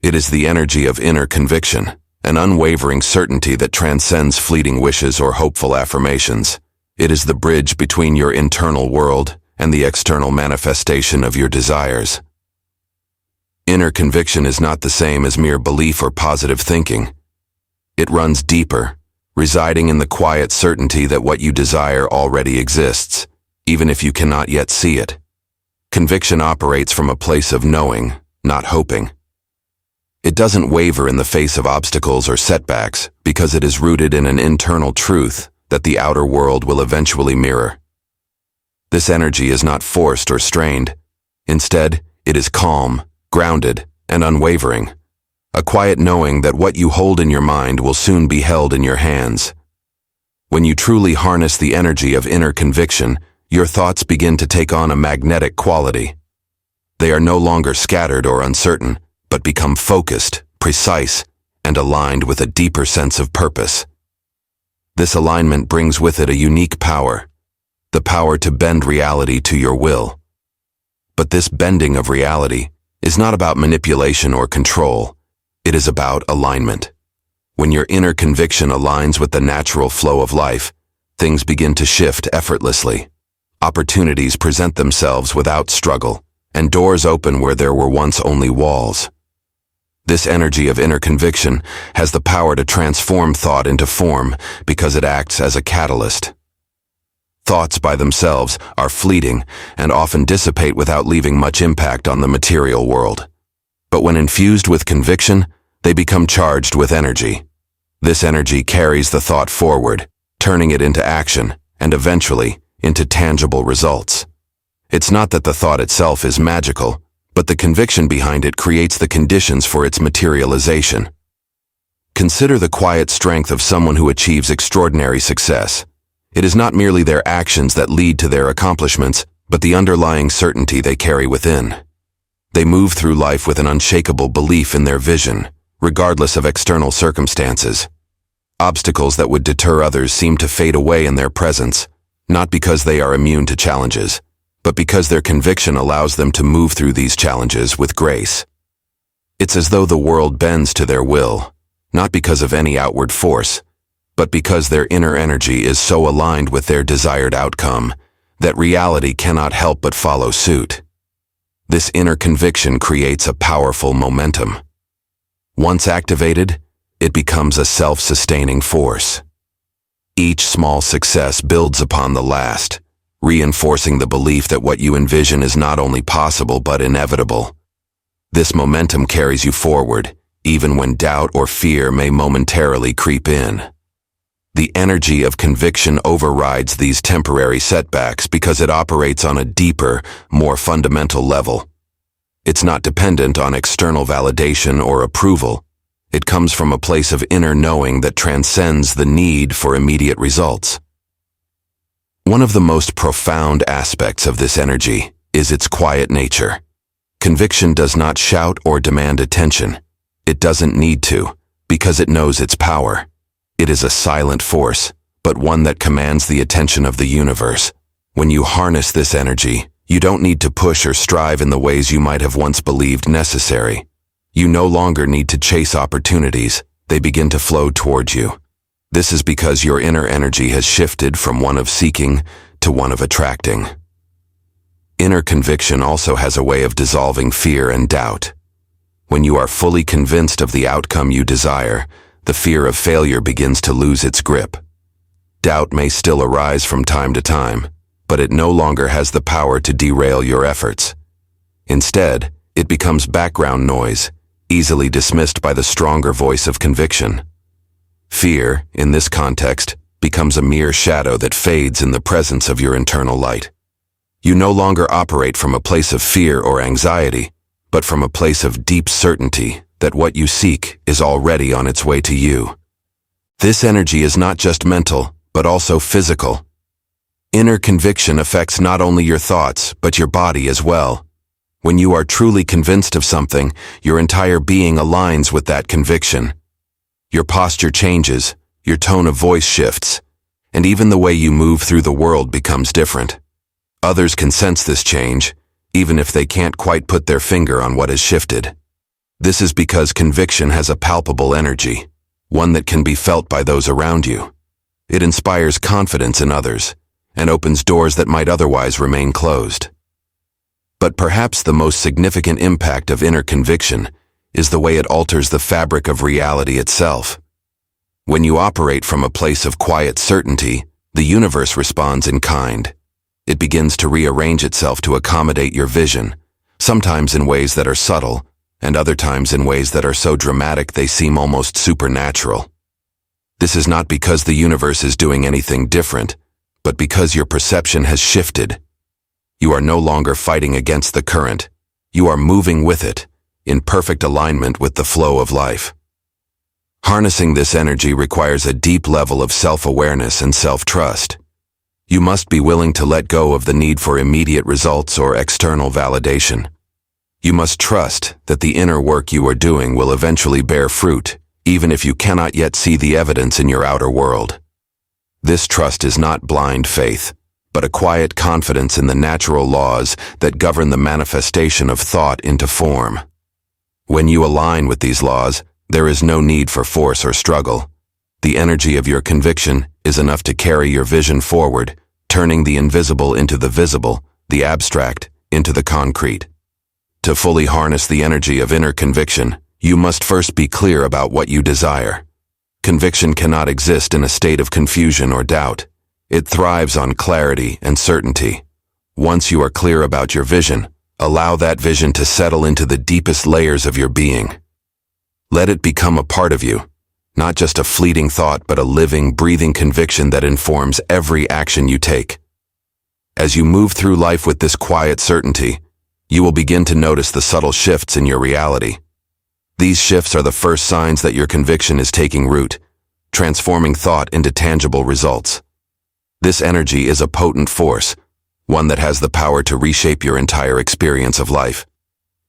It is the energy of inner conviction, an unwavering certainty that transcends fleeting wishes or hopeful affirmations. It is the bridge between your internal world and the external manifestation of your desires. Inner conviction is not the same as mere belief or positive thinking. It runs deeper, residing in the quiet certainty that what you desire already exists, even if you cannot yet see it. Conviction operates from a place of knowing, not hoping. It doesn't waver in the face of obstacles or setbacks because it is rooted in an internal truth that the outer world will eventually mirror. This energy is not forced or strained. Instead, it is calm, grounded, and unwavering. A quiet knowing that what you hold in your mind will soon be held in your hands. When you truly harness the energy of inner conviction, your thoughts begin to take on a magnetic quality. They are no longer scattered or uncertain, but become focused, precise, and aligned with a deeper sense of purpose. This alignment brings with it a unique power, the power to bend reality to your will. But this bending of reality is not about manipulation or control. It is about alignment. When your inner conviction aligns with the natural flow of life, things begin to shift effortlessly. Opportunities present themselves without struggle, and doors open where there were once only walls. This energy of inner conviction has the power to transform thought into form because it acts as a catalyst. Thoughts by themselves are fleeting and often dissipate without leaving much impact on the material world. But when infused with conviction, they become charged with energy. This energy carries the thought forward, turning it into action, and eventually, into tangible results. It's not that the thought itself is magical, but the conviction behind it creates the conditions for its materialization. Consider the quiet strength of someone who achieves extraordinary success. It is not merely their actions that lead to their accomplishments, but the underlying certainty they carry within. They move through life with an unshakable belief in their vision, regardless of external circumstances. Obstacles that would deter others seem to fade away in their presence, not because they are immune to challenges, but because their conviction allows them to move through these challenges with grace. It's as though the world bends to their will, not because of any outward force, but because their inner energy is so aligned with their desired outcome that reality cannot help but follow suit. This inner conviction creates a powerful momentum. Once activated, it becomes a self-sustaining force. Each small success builds upon the last, reinforcing the belief that what you envision is not only possible but inevitable. This momentum carries you forward, even when doubt or fear may momentarily creep in. The energy of conviction overrides these temporary setbacks because it operates on a deeper, more fundamental level. It's not dependent on external validation or approval. It comes from a place of inner knowing that transcends the need for immediate results. One of the most profound aspects of this energy is its quiet nature. Conviction does not shout or demand attention. It doesn't need to, because it knows its power. It is a silent force, but one that commands the attention of the universe. When you harness this energy, you don't need to push or strive in the ways you might have once believed necessary. You no longer need to chase opportunities, they begin to flow towards you. This is because your inner energy has shifted from one of seeking to one of attracting. Inner conviction also has a way of dissolving fear and doubt. When you are fully convinced of the outcome you desire, the fear of failure begins to lose its grip. Doubt may still arise from time to time, but it no longer has the power to derail your efforts. Instead, it becomes background noise, easily dismissed by the stronger voice of conviction. Fear, in this context, becomes a mere shadow that fades in the presence of your internal light. You no longer operate from a place of fear or anxiety, but from a place of deep certainty that what you seek is already on its way to you. This energy is not just mental, but also physical. Inner conviction affects not only your thoughts, but your body as well. When you are truly convinced of something, your entire being aligns with that conviction. Your posture changes, your tone of voice shifts, and even the way you move through the world becomes different. Others can sense this change, even if they can't quite put their finger on what has shifted. This is because conviction has a palpable energy, one that can be felt by those around you. It inspires confidence in others, and opens doors that might otherwise remain closed. But perhaps the most significant impact of inner conviction is the way it alters the fabric of reality itself. When you operate from a place of quiet certainty, the universe responds in kind. It begins to rearrange itself to accommodate your vision, sometimes in ways that are subtle, and other times in ways that are so dramatic they seem almost supernatural. This is not because the universe is doing anything different, but because your perception has shifted. You are no longer fighting against the current. You are moving with it, in perfect alignment with the flow of life. Harnessing this energy requires a deep level of self-awareness and self-trust. You must be willing to let go of the need for immediate results or external validation. You must trust that the inner work you are doing will eventually bear fruit, even if you cannot yet see the evidence in your outer world. This trust is not blind faith, but a quiet confidence in the natural laws that govern the manifestation of thought into form. When you align with these laws, there is no need for force or struggle. The energy of your conviction is enough to carry your vision forward, turning the invisible into the visible, the abstract into the concrete. To fully harness the energy of inner conviction, you must first be clear about what you desire. Conviction cannot exist in a state of confusion or doubt. It thrives on clarity and certainty. Once you are clear about your vision, allow that vision to settle into the deepest layers of your being. Let it become a part of you, not just a fleeting thought, but a living, breathing conviction that informs every action you take. As you move through life with this quiet certainty, you will begin to notice the subtle shifts in your reality. These shifts are the first signs that your conviction is taking root, transforming thought into tangible results. This energy is a potent force, one that has the power to reshape your entire experience of life.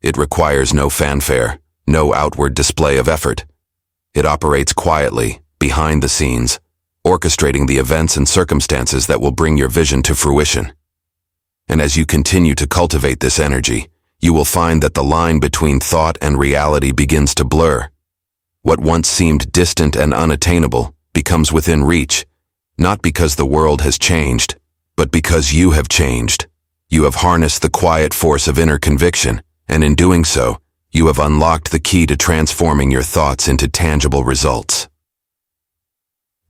It requires no fanfare, no outward display of effort. It operates quietly, behind the scenes, orchestrating the events and circumstances that will bring your vision to fruition. And as you continue to cultivate this energy, you will find that the line between thought and reality begins to blur. What once seemed distant and unattainable becomes within reach, not because the world has changed, but because you have changed. You have harnessed the quiet force of inner conviction, and in doing so, you have unlocked the key to transforming your thoughts into tangible results.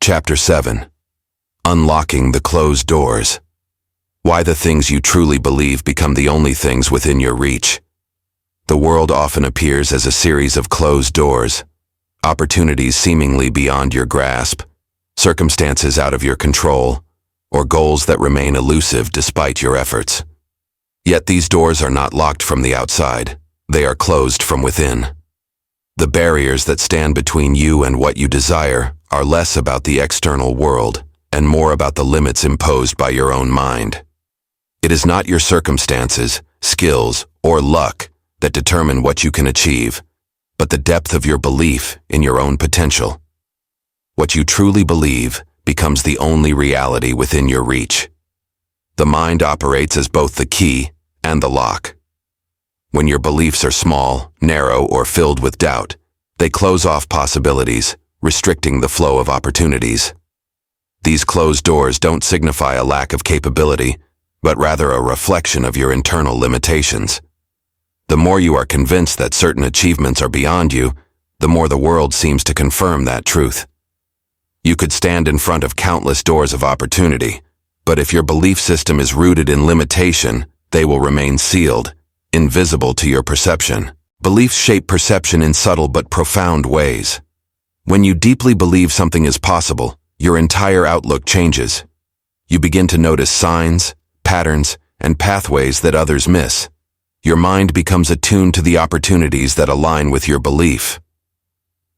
Chapter 7. Unlocking the Closed Doors. Why the things you truly believe become the only things within your reach. The world often appears as a series of closed doors, opportunities seemingly beyond your grasp, circumstances out of your control, or goals that remain elusive despite your efforts. Yet these doors are not locked from the outside, they are closed from within. The barriers that stand between you and what you desire are less about the external world and more about the limits imposed by your own mind. It is not your circumstances, skills, or luck that determine what you can achieve, but the depth of your belief in your own potential. What you truly believe becomes the only reality within your reach. The mind operates as both the key and the lock. When your beliefs are small, narrow, or filled with doubt, they close off possibilities, restricting the flow of opportunities. These closed doors don't signify a lack of capability, but rather a reflection of your internal limitations. The more you are convinced that certain achievements are beyond you, the more the world seems to confirm that truth. You could stand in front of countless doors of opportunity, but if your belief system is rooted in limitation, they will remain sealed, invisible to your perception. Beliefs shape perception in subtle but profound ways. When you deeply believe something is possible, your entire outlook changes. You begin to notice signs, patterns, and pathways that others miss. Your mind becomes attuned to the opportunities that align with your belief.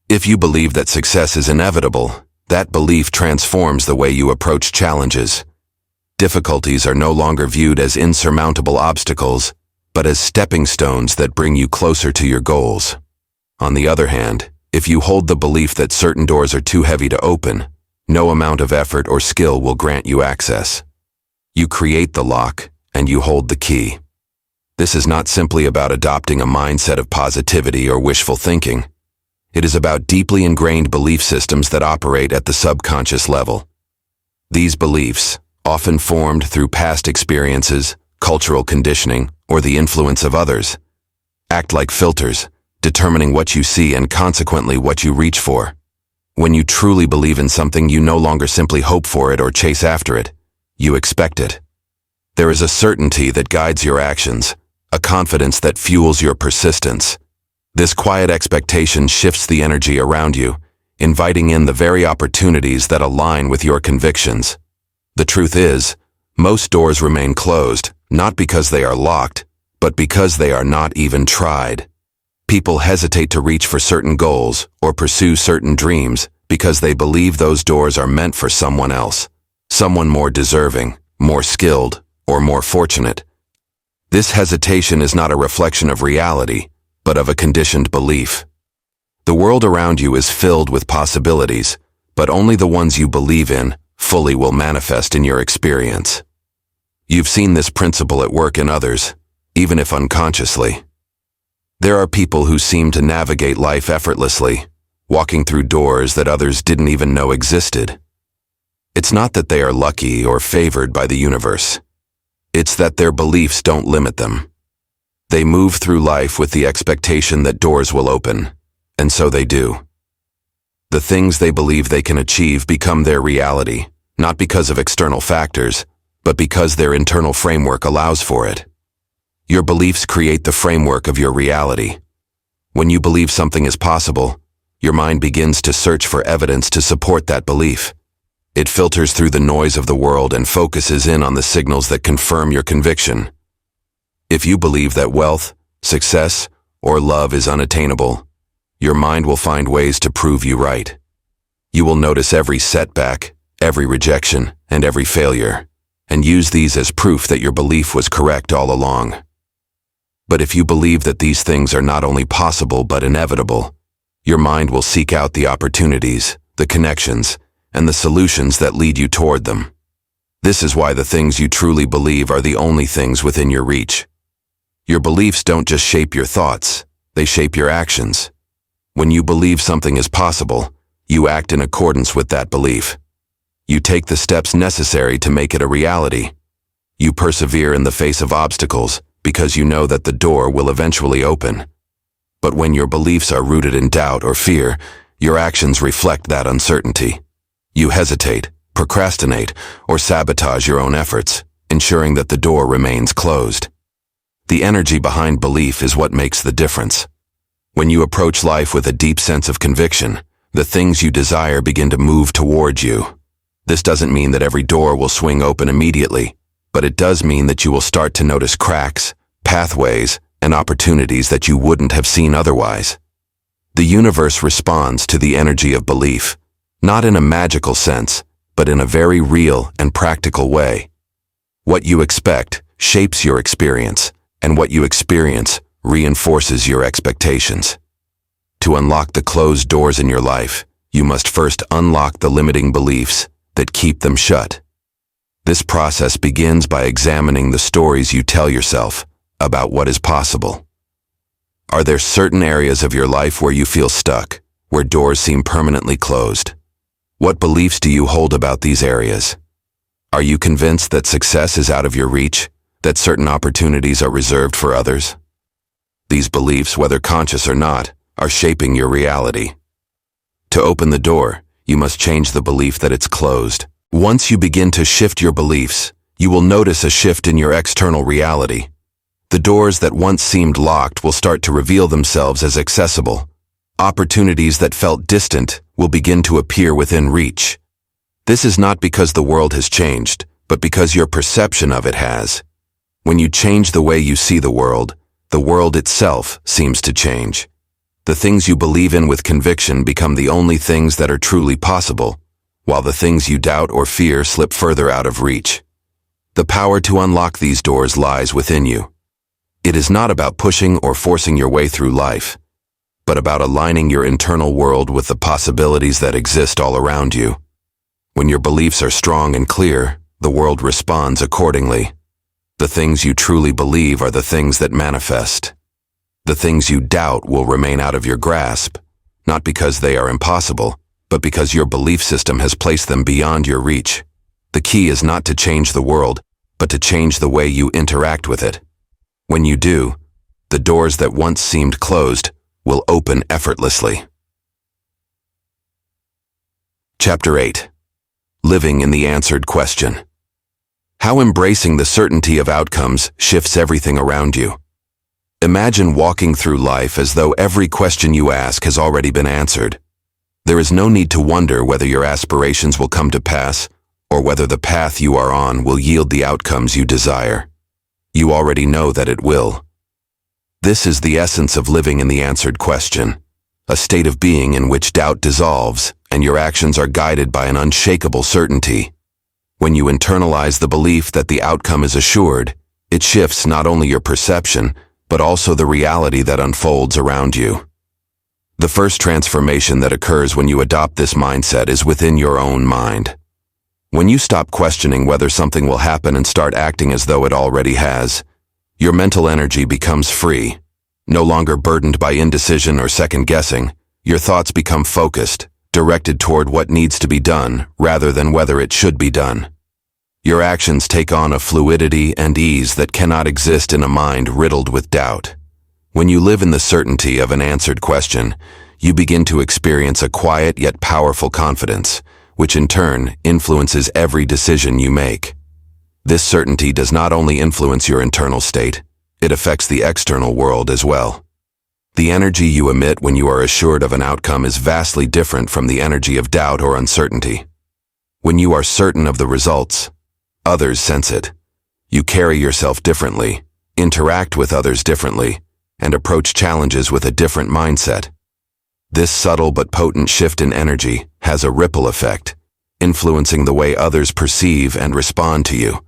If you believe that success is inevitable, that belief transforms the way you approach challenges. Difficulties are no longer viewed as insurmountable obstacles, but as stepping stones that bring you closer to your goals. On the other hand, if you hold the belief that certain doors are too heavy to open, no amount of effort or skill will grant you access. You create the lock, and you hold the key. This is not simply about adopting a mindset of positivity or wishful thinking. It is about deeply ingrained belief systems that operate at the subconscious level. These beliefs, often formed through past experiences, cultural conditioning, or the influence of others, act like filters, determining what you see and consequently what you reach for. When you truly believe in something, you no longer simply hope for it or chase after it. You expect it. There is a certainty that guides your actions, a confidence that fuels your persistence. This quiet expectation shifts the energy around you, inviting in the very opportunities that align with your convictions. The truth is, most doors remain closed, not because they are locked, but because they are not even tried. People hesitate to reach for certain goals or pursue certain dreams because they believe those doors are meant for someone else, someone more deserving, more skilled, or more fortunate. This hesitation is not a reflection of reality, but of a conditioned belief. The world around you is filled with possibilities, but only the ones you believe in fully will manifest in your experience. You've seen this principle at work in others, even if unconsciously. There are people who seem to navigate life effortlessly, walking through doors that others didn't even know existed. It's not that they are lucky or favored by the universe. It's that their beliefs don't limit them. They move through life with the expectation that doors will open, and so they do. The things they believe they can achieve become their reality, not because of external factors, but because their internal framework allows for it. Your beliefs create the framework of your reality. When you believe something is possible, your mind begins to search for evidence to support that belief. It filters through the noise of the world and focuses in on the signals that confirm your conviction. If you believe that wealth, success, or love is unattainable, your mind will find ways to prove you right. You will notice every setback, every rejection, and every failure, and use these as proof that your belief was correct all along. But if you believe that these things are not only possible but inevitable, your mind will seek out the opportunities, the connections, and the solutions that lead you toward them. This is why the things you truly believe are the only things within your reach. Your beliefs don't just shape your thoughts, they shape your actions. When you believe something is possible, you act in accordance with that belief. You take the steps necessary to make it a reality. You persevere in the face of obstacles because you know that the door will eventually open. But when your beliefs are rooted in doubt or fear, your actions reflect that uncertainty. You hesitate, procrastinate, or sabotage your own efforts, ensuring that the door remains closed. The energy behind belief is what makes the difference. When you approach life with a deep sense of conviction, the things you desire begin to move towards you. This doesn't mean that every door will swing open immediately, but it does mean that you will start to notice cracks, pathways, and opportunities that you wouldn't have seen otherwise. The universe responds to the energy of belief, not in a magical sense, but in a very real and practical way. What you expect shapes your experience, and what you experience reinforces your expectations. To unlock the closed doors in your life, you must first unlock the limiting beliefs that keep them shut. This process begins by examining the stories you tell yourself about what is possible. Are there certain areas of your life where you feel stuck, where doors seem permanently closed? What beliefs do you hold about these areas? Are you convinced that success is out of your reach, that certain opportunities are reserved for others? These beliefs, whether conscious or not, are shaping your reality. To open the door, you must change the belief that it's closed. Once you begin to shift your beliefs, you will notice a shift in your external reality. The doors that once seemed locked will start to reveal themselves as accessible. Opportunities that felt distant will begin to appear within reach. This is not because the world has changed, but because your perception of it has. When you change the way you see the world, The world itself seems to change. The things you believe in with conviction become the only things that are truly possible, while the things you doubt or fear slip further out of reach. The power to unlock these doors lies within you. It is not about pushing or forcing your way through life, but about aligning your internal world with the possibilities that exist all around you. When your beliefs are strong and clear, the world responds accordingly. The things you truly believe are the things that manifest. The things you doubt will remain out of your grasp, not because they are impossible, but because your belief system has placed them beyond your reach. The key is not to change the world, but to change the way you interact with it. When you do, the doors that once seemed closed will open effortlessly. Chapter 8. Living in the Answered Question. How embracing the certainty of outcomes shifts everything around you. Imagine walking through life as though every question you ask has already been answered. There is no need to wonder whether your aspirations will come to pass or whether the path you are on will yield the outcomes you desire. You already know that it will. This is the essence of living in the answered question, a state of being in which doubt dissolves and your actions are guided by an unshakable certainty. When you internalize the belief that the outcome is assured, it shifts not only your perception, but also the reality that unfolds around you. The first transformation that occurs when you adopt this mindset is within your own mind. When you stop questioning whether something will happen and start acting as though it already has, your mental energy becomes free. No longer burdened by indecision or second-guessing, your thoughts become focused, directed toward what needs to be done rather than whether it should be done. Your actions take on a fluidity and ease that cannot exist in a mind riddled with doubt. When you live in the certainty of an answered question, you begin to experience a quiet yet powerful confidence, which in turn influences every decision you make. This certainty does not only influence your internal state, it affects the external world as well. The energy you emit when you are assured of an outcome is vastly different from the energy of doubt or uncertainty. When you are certain of the results, others sense it. You carry yourself differently, interact with others differently, and approach challenges with a different mindset. This subtle but potent shift in energy has a ripple effect, influencing the way others perceive and respond to you.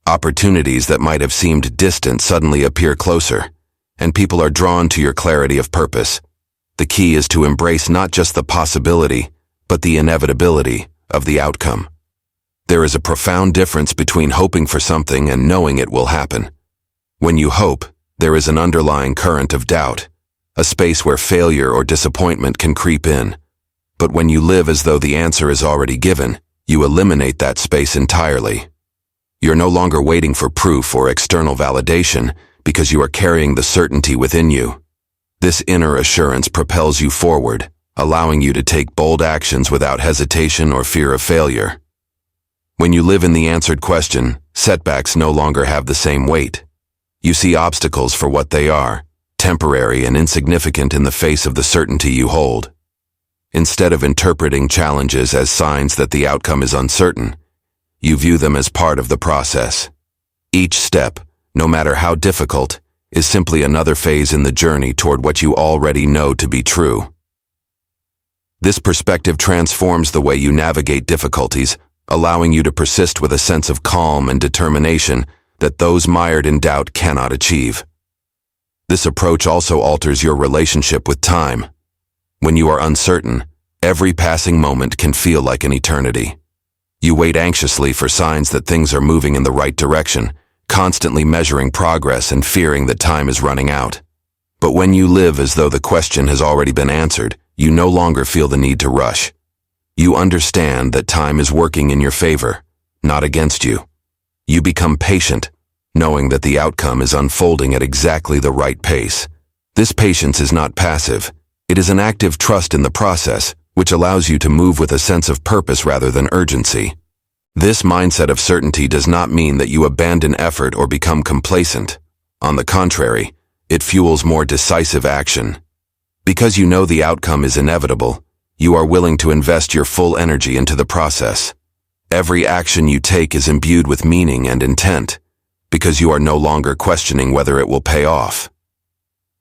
Opportunities that might have seemed distant suddenly appear closer, and people are drawn to your clarity of purpose. The key is to embrace not just the possibility, but the inevitability of the outcome. There is a profound difference between hoping for something and knowing it will happen. When you hope, there is an underlying current of doubt, a space where failure or disappointment can creep in. But when you live as though the answer is already given, you eliminate that space entirely. You're no longer waiting for proof or external validation because you are carrying the certainty within you. This inner assurance propels you forward, allowing you to take bold actions without hesitation or fear of failure. When you live in the answered question, setbacks no longer have the same weight. You see obstacles for what they are, temporary and insignificant in the face of the certainty you hold. Instead of interpreting challenges as signs that the outcome is uncertain, you view them as part of the process. Each step, no matter how difficult, is simply another phase in the journey toward what you already know to be true. This perspective transforms the way you navigate difficulties, allowing you to persist with a sense of calm and determination that those mired in doubt cannot achieve. This approach also alters your relationship with time. When you are uncertain, every passing moment can feel like an eternity. You wait anxiously for signs that things are moving in the right direction, constantly measuring progress and fearing that time is running out. But when you live as though the question has already been answered, you no longer feel the need to rush. You understand that time is working in your favor, not against you. You become patient, knowing that the outcome is unfolding at exactly the right pace. This patience is not passive. It is an active trust in the process, which allows you to move with a sense of purpose rather than urgency. This mindset of certainty does not mean that you abandon effort or become complacent. On the contrary, it fuels more decisive action. Because you know the outcome is inevitable, you are willing to invest your full energy into the process. Every action you take is imbued with meaning and intent, because you are no longer questioning whether it will pay off.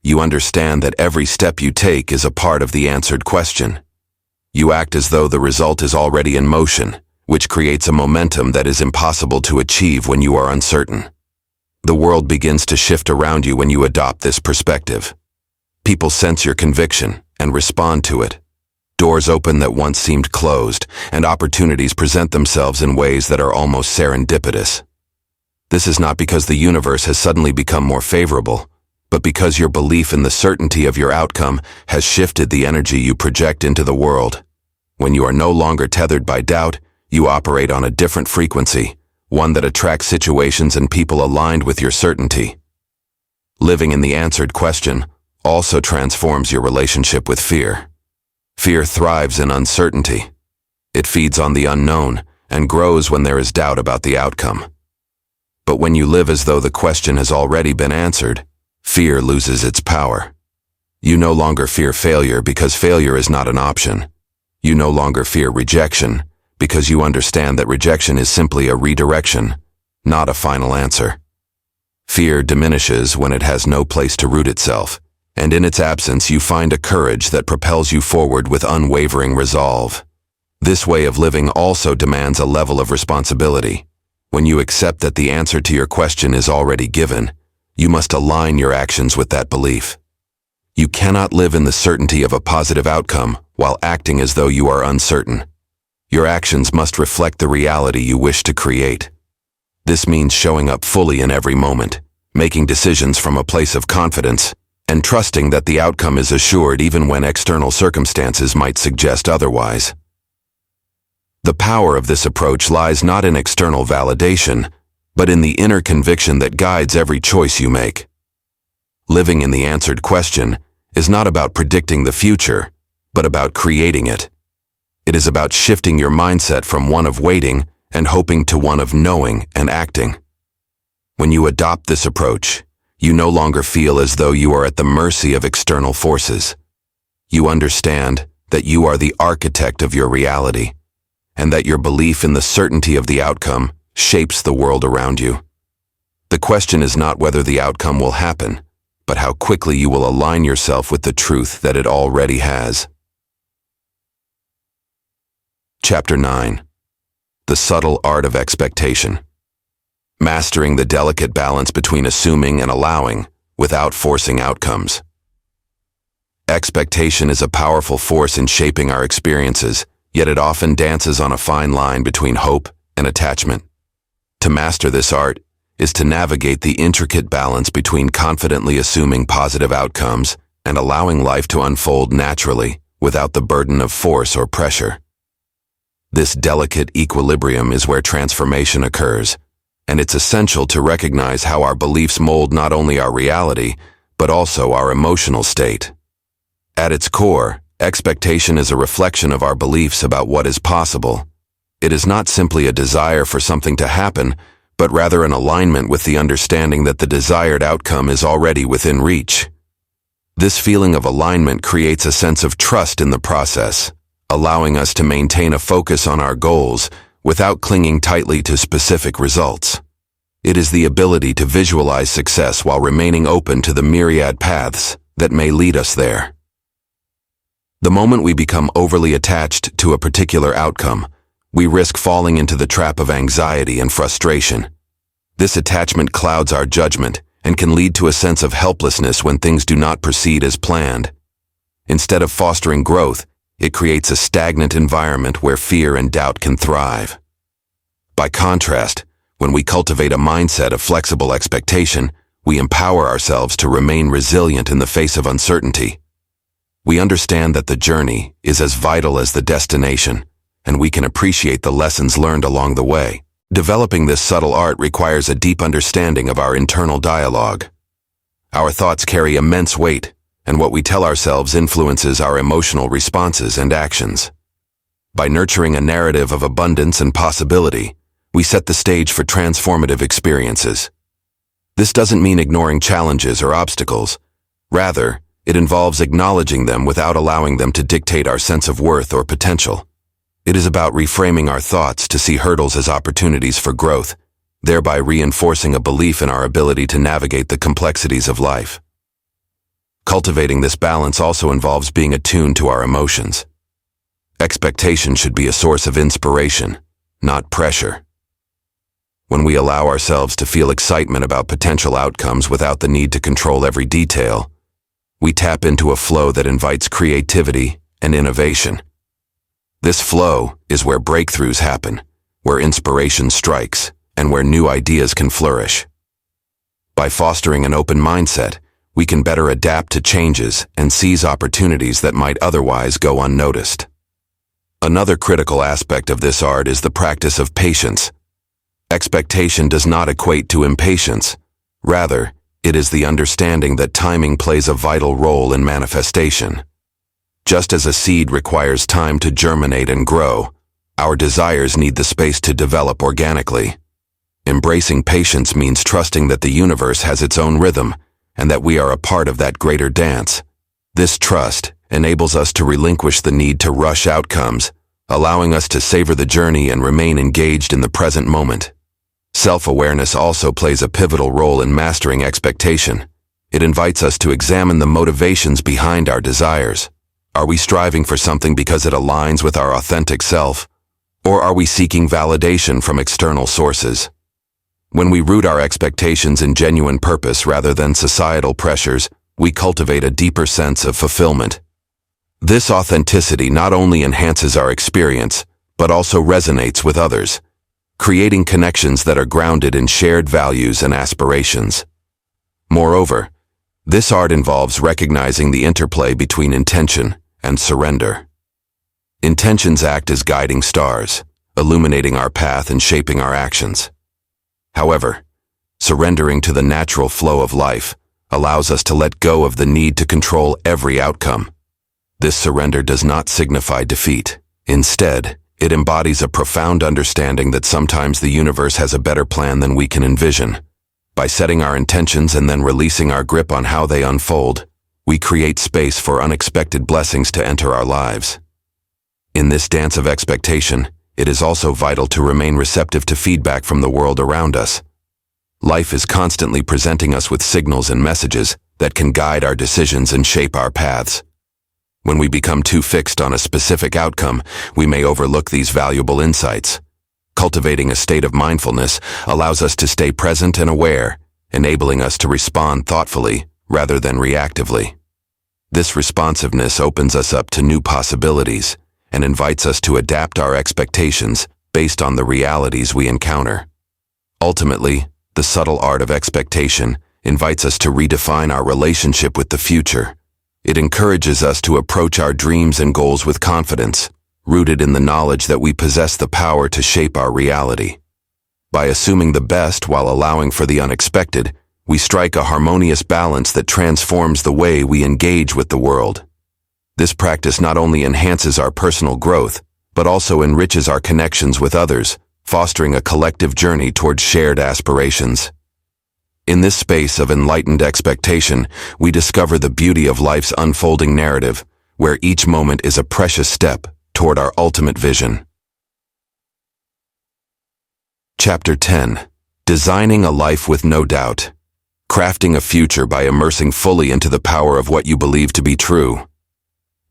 you understand that every step you take is a part of the answered question. You act as though the result is already in motion, which creates a momentum that is impossible to achieve when you are uncertain. The world begins to shift around you when you adopt this perspective. People sense your conviction and respond to it. Doors open that once seemed closed, and opportunities present themselves in ways that are almost serendipitous. This is not because the universe has suddenly become more favorable, but because your belief in the certainty of your outcome has shifted the energy you project into the world. When you are no longer tethered by doubt, you operate on a different frequency, one that attracts situations and people aligned with your certainty. Living in the answered question also transforms your relationship with fear. Fear thrives in uncertainty. It feeds on the unknown and grows when there is doubt about the outcome. But when you live as though the question has already been answered, fear loses its power. You no longer fear failure because failure is not an option. You no longer fear rejection because you understand that rejection is simply a redirection, not a final answer. Fear diminishes when it has no place to root itself, and in its absence you find a courage that propels you forward with unwavering resolve. This way of living also demands a level of responsibility. When you accept that the answer to your question is already given, you must align your actions with that belief. You cannot live in the certainty of a positive outcome while acting as though you are uncertain. Your actions must reflect the reality you wish to create. This means showing up fully in every moment, making decisions from a place of confidence, and trusting that the outcome is assured even when external circumstances might suggest otherwise. The power of this approach lies not in external validation, but in the inner conviction that guides every choice you make. Living in the answered question is not about predicting the future, but about creating it. It is about shifting your mindset from one of waiting and hoping to one of knowing and acting. When you adopt this approach, you no longer feel as though you are at the mercy of external forces. You understand that you are the architect of your reality, and that your belief in the certainty of the outcome shapes the world around you. The question is not whether the outcome will happen, but how quickly you will align yourself with the truth that it already has. Chapter 9. The Subtle Art of Expectation. Mastering the delicate balance between assuming and allowing without forcing outcomes. Expectation is a powerful force in shaping our experiences, yet it often dances on a fine line between hope and attachment. To master this art is to navigate the intricate balance between confidently assuming positive outcomes and allowing life to unfold naturally without the burden of force or pressure. This delicate equilibrium is where transformation occurs, and it's essential to recognize how our beliefs mold not only our reality, but also our emotional state. At its core, expectation is a reflection of our beliefs about what is possible. It is not simply a desire for something to happen, but rather an alignment with the understanding that the desired outcome is already within reach. This feeling of alignment creates a sense of trust in the process, allowing us to maintain a focus on our goals without clinging tightly to specific results. It is the ability to visualize success while remaining open to the myriad paths that may lead us there. The moment we become overly attached to a particular outcome, we risk falling into the trap of anxiety and frustration. This attachment clouds our judgment and can lead to a sense of helplessness when things do not proceed as planned. Instead of fostering growth, it creates a stagnant environment where fear and doubt can thrive. By contrast, when we cultivate a mindset of flexible expectation, we empower ourselves to remain resilient in the face of uncertainty. We understand that the journey is as vital as the destination, and we can appreciate the lessons learned along the way. Developing this subtle art requires a deep understanding of our internal dialogue. Our thoughts carry immense weight, and what we tell ourselves influences our emotional responses and actions. By nurturing a narrative of abundance and possibility, we set the stage for transformative experiences. This doesn't mean ignoring challenges or obstacles. Rather, it involves acknowledging them without allowing them to dictate our sense of worth or potential. It is about reframing our thoughts to see hurdles as opportunities for growth, thereby reinforcing a belief in our ability to navigate the complexities of life. Cultivating this balance also involves being attuned to our emotions. Expectation should be a source of inspiration, not pressure. When we allow ourselves to feel excitement about potential outcomes without the need to control every detail, we tap into a flow that invites creativity and innovation. This flow is where breakthroughs happen, where inspiration strikes, and where new ideas can flourish. By fostering an open mindset, we can better adapt to changes and seize opportunities that might otherwise go unnoticed. Another critical aspect of this art is the practice of patience. Expectation does not equate to impatience. Rather, it is the understanding that timing plays a vital role in manifestation. Just as a seed requires time to germinate and grow, our desires need the space to develop organically. Embracing patience means trusting that the universe has its own rhythm and that we are a part of that greater dance. This trust enables us to relinquish the need to rush outcomes, allowing us to savor the journey and remain engaged in the present moment. Self-awareness also plays a pivotal role in mastering expectation. It invites us to examine the motivations behind our desires. Are we striving for something because it aligns with our authentic self, or are we seeking validation from external sources? When we root our expectations in genuine purpose rather than societal pressures, we cultivate a deeper sense of fulfillment. This authenticity not only enhances our experience, but also resonates with others, creating connections that are grounded in shared values and aspirations. Moreover, this art involves recognizing the interplay between intention and surrender. Intentions act as guiding stars, illuminating our path and shaping our actions. However, surrendering to the natural flow of life allows us to let go of the need to control every outcome. This surrender does not signify defeat. Instead, it embodies a profound understanding that sometimes the universe has a better plan than we can envision. By setting our intentions and then releasing our grip on how they unfold, we create space for unexpected blessings to enter our lives. In this dance of expectation, it is also vital to remain receptive to feedback from the world around us. Life is constantly presenting us with signals and messages that can guide our decisions and shape our paths. When we become too fixed on a specific outcome, we may overlook these valuable insights. Cultivating a state of mindfulness allows us to stay present and aware, enabling us to respond thoughtfully rather than reactively. This responsiveness opens us up to new possibilities and invites us to adapt our expectations based on the realities we encounter. Ultimately, the subtle art of expectation invites us to redefine our relationship with the future. It encourages us to approach our dreams and goals with confidence, rooted in the knowledge that we possess the power to shape our reality. By assuming the best while allowing for the unexpected, we strike a harmonious balance that transforms the way we engage with the world. This practice not only enhances our personal growth, but also enriches our connections with others, fostering a collective journey towards shared aspirations. In this space of enlightened expectation, we discover the beauty of life's unfolding narrative, where each moment is a precious step toward our ultimate vision. Chapter 10. Designing a Life with No Doubt. Crafting a future by immersing fully into the power of what you believe to be true.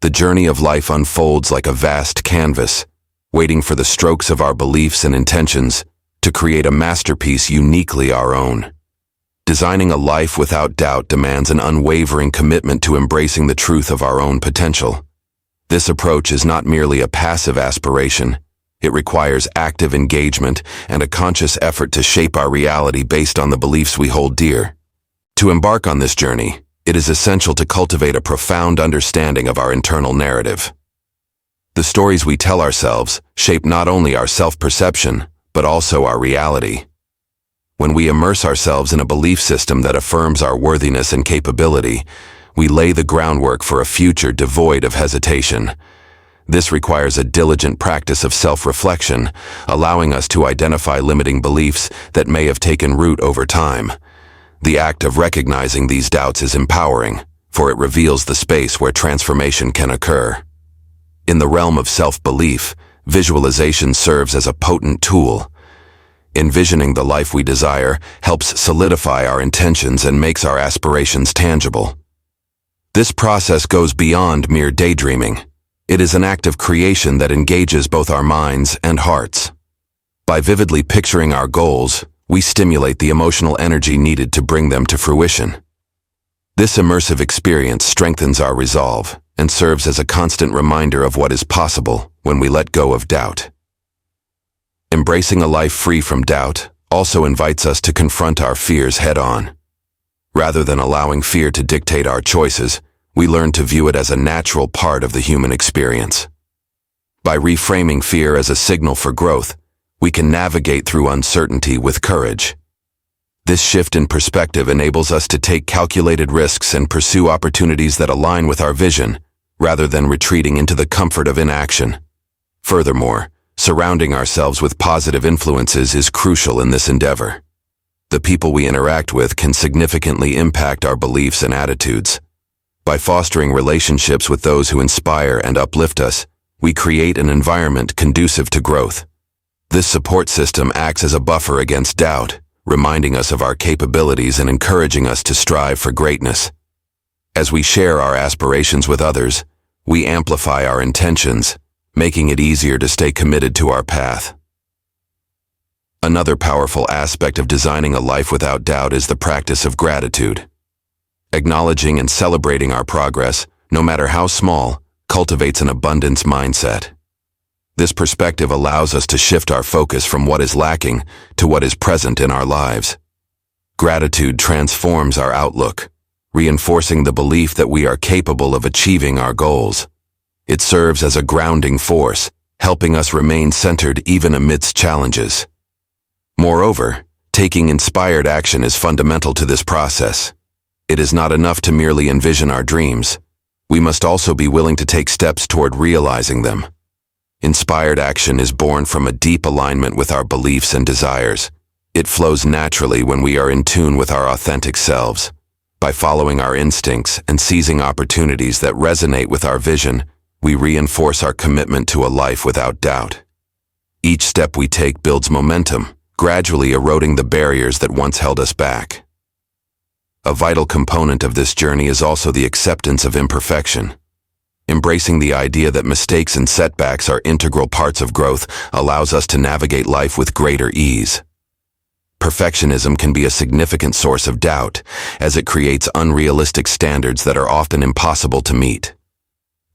The journey of life unfolds like a vast canvas, waiting for the strokes of our beliefs and intentions to create a masterpiece uniquely our own. Designing a life without doubt demands an unwavering commitment to embracing the truth of our own potential. This approach is not merely a passive aspiration. It requires active engagement and a conscious effort to shape our reality based on the beliefs we hold dear. To embark on this journey, it is essential to cultivate a profound understanding of our internal narrative. The stories we tell ourselves shape not only our self-perception, but also our reality. When we immerse ourselves in a belief system that affirms our worthiness and capability, we lay the groundwork for a future devoid of hesitation. This requires a diligent practice of self-reflection, allowing us to identify limiting beliefs that may have taken root over time. The act of recognizing these doubts is empowering, for it reveals the space where transformation can occur. In the realm of self-belief, visualization serves as a potent tool. Envisioning the life we desire helps solidify our intentions and makes our aspirations tangible. This process goes beyond mere daydreaming. It is an act of creation that engages both our minds and hearts. By vividly picturing our goals, we stimulate the emotional energy needed to bring them to fruition. This immersive experience strengthens our resolve and serves as a constant reminder of what is possible when we let go of doubt. Embracing a life free from doubt also invites us to confront our fears head-on. Rather than allowing fear to dictate our choices, we learn to view it as a natural part of the human experience. By reframing fear as a signal for growth, we can navigate through uncertainty with courage. This shift in perspective enables us to take calculated risks and pursue opportunities that align with our vision, rather than retreating into the comfort of inaction. Furthermore, surrounding ourselves with positive influences is crucial in this endeavor. The people we interact with can significantly impact our beliefs and attitudes. By fostering relationships with those who inspire and uplift us, we create an environment conducive to growth. This support system acts as a buffer against doubt, reminding us of our capabilities and encouraging us to strive for greatness. As we share our aspirations with others, we amplify our intentions, making it easier to stay committed to our path. Another powerful aspect of designing a life without doubt is the practice of gratitude. Acknowledging and celebrating our progress, no matter how small, cultivates an abundance mindset. This perspective allows us to shift our focus from what is lacking to what is present in our lives. Gratitude transforms our outlook, reinforcing the belief that we are capable of achieving our goals. It serves as a grounding force, helping us remain centered even amidst challenges. Moreover, taking inspired action is fundamental to this process. It is not enough to merely envision our dreams. We must also be willing to take steps toward realizing them. Inspired action is born from a deep alignment with our beliefs and desires. It flows naturally when we are in tune with our authentic selves. By following our instincts and seizing opportunities that resonate with our vision, we reinforce our commitment to a life without doubt. Each step we take builds momentum, gradually eroding the barriers that once held us back. A vital component of this journey is also the acceptance of imperfection. Embracing the idea that mistakes and setbacks are integral parts of growth allows us to navigate life with greater ease. Perfectionism can be a significant source of doubt, as it creates unrealistic standards that are often impossible to meet.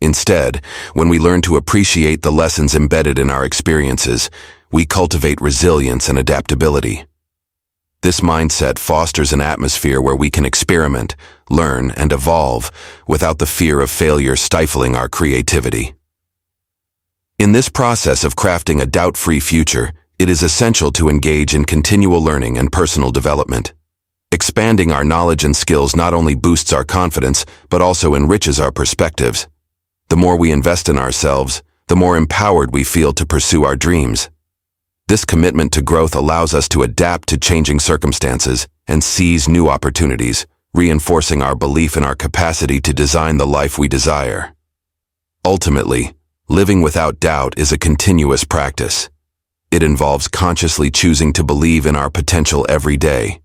Instead, when we learn to appreciate the lessons embedded in our experiences, we cultivate resilience and adaptability. This mindset fosters an atmosphere where we can experiment, learn, and evolve without the fear of failure stifling our creativity. In this process of crafting a doubt-free future, it is essential to engage in continual learning and personal development. Expanding our knowledge and skills not only boosts our confidence, but also enriches our perspectives. The more we invest in ourselves, the more empowered we feel to pursue our dreams. This commitment to growth allows us to adapt to changing circumstances and seize new opportunities, reinforcing our belief in our capacity to design the life we desire. Ultimately, living without doubt is a continuous practice. It involves consciously choosing to believe in our potential every day.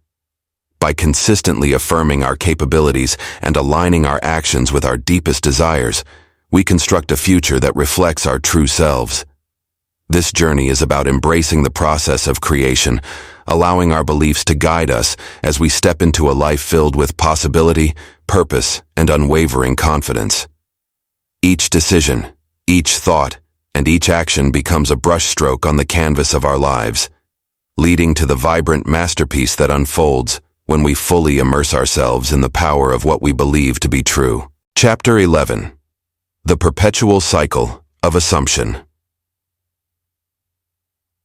By consistently affirming our capabilities and aligning our actions with our deepest desires, we construct a future that reflects our true selves. This journey is about embracing the process of creation, allowing our beliefs to guide us as we step into a life filled with possibility, purpose, and unwavering confidence. Each decision, each thought, and each action becomes a brushstroke on the canvas of our lives, leading to the vibrant masterpiece that unfolds when we fully immerse ourselves in the power of what we believe to be true. Chapter 11. The Perpetual Cycle of Assumption.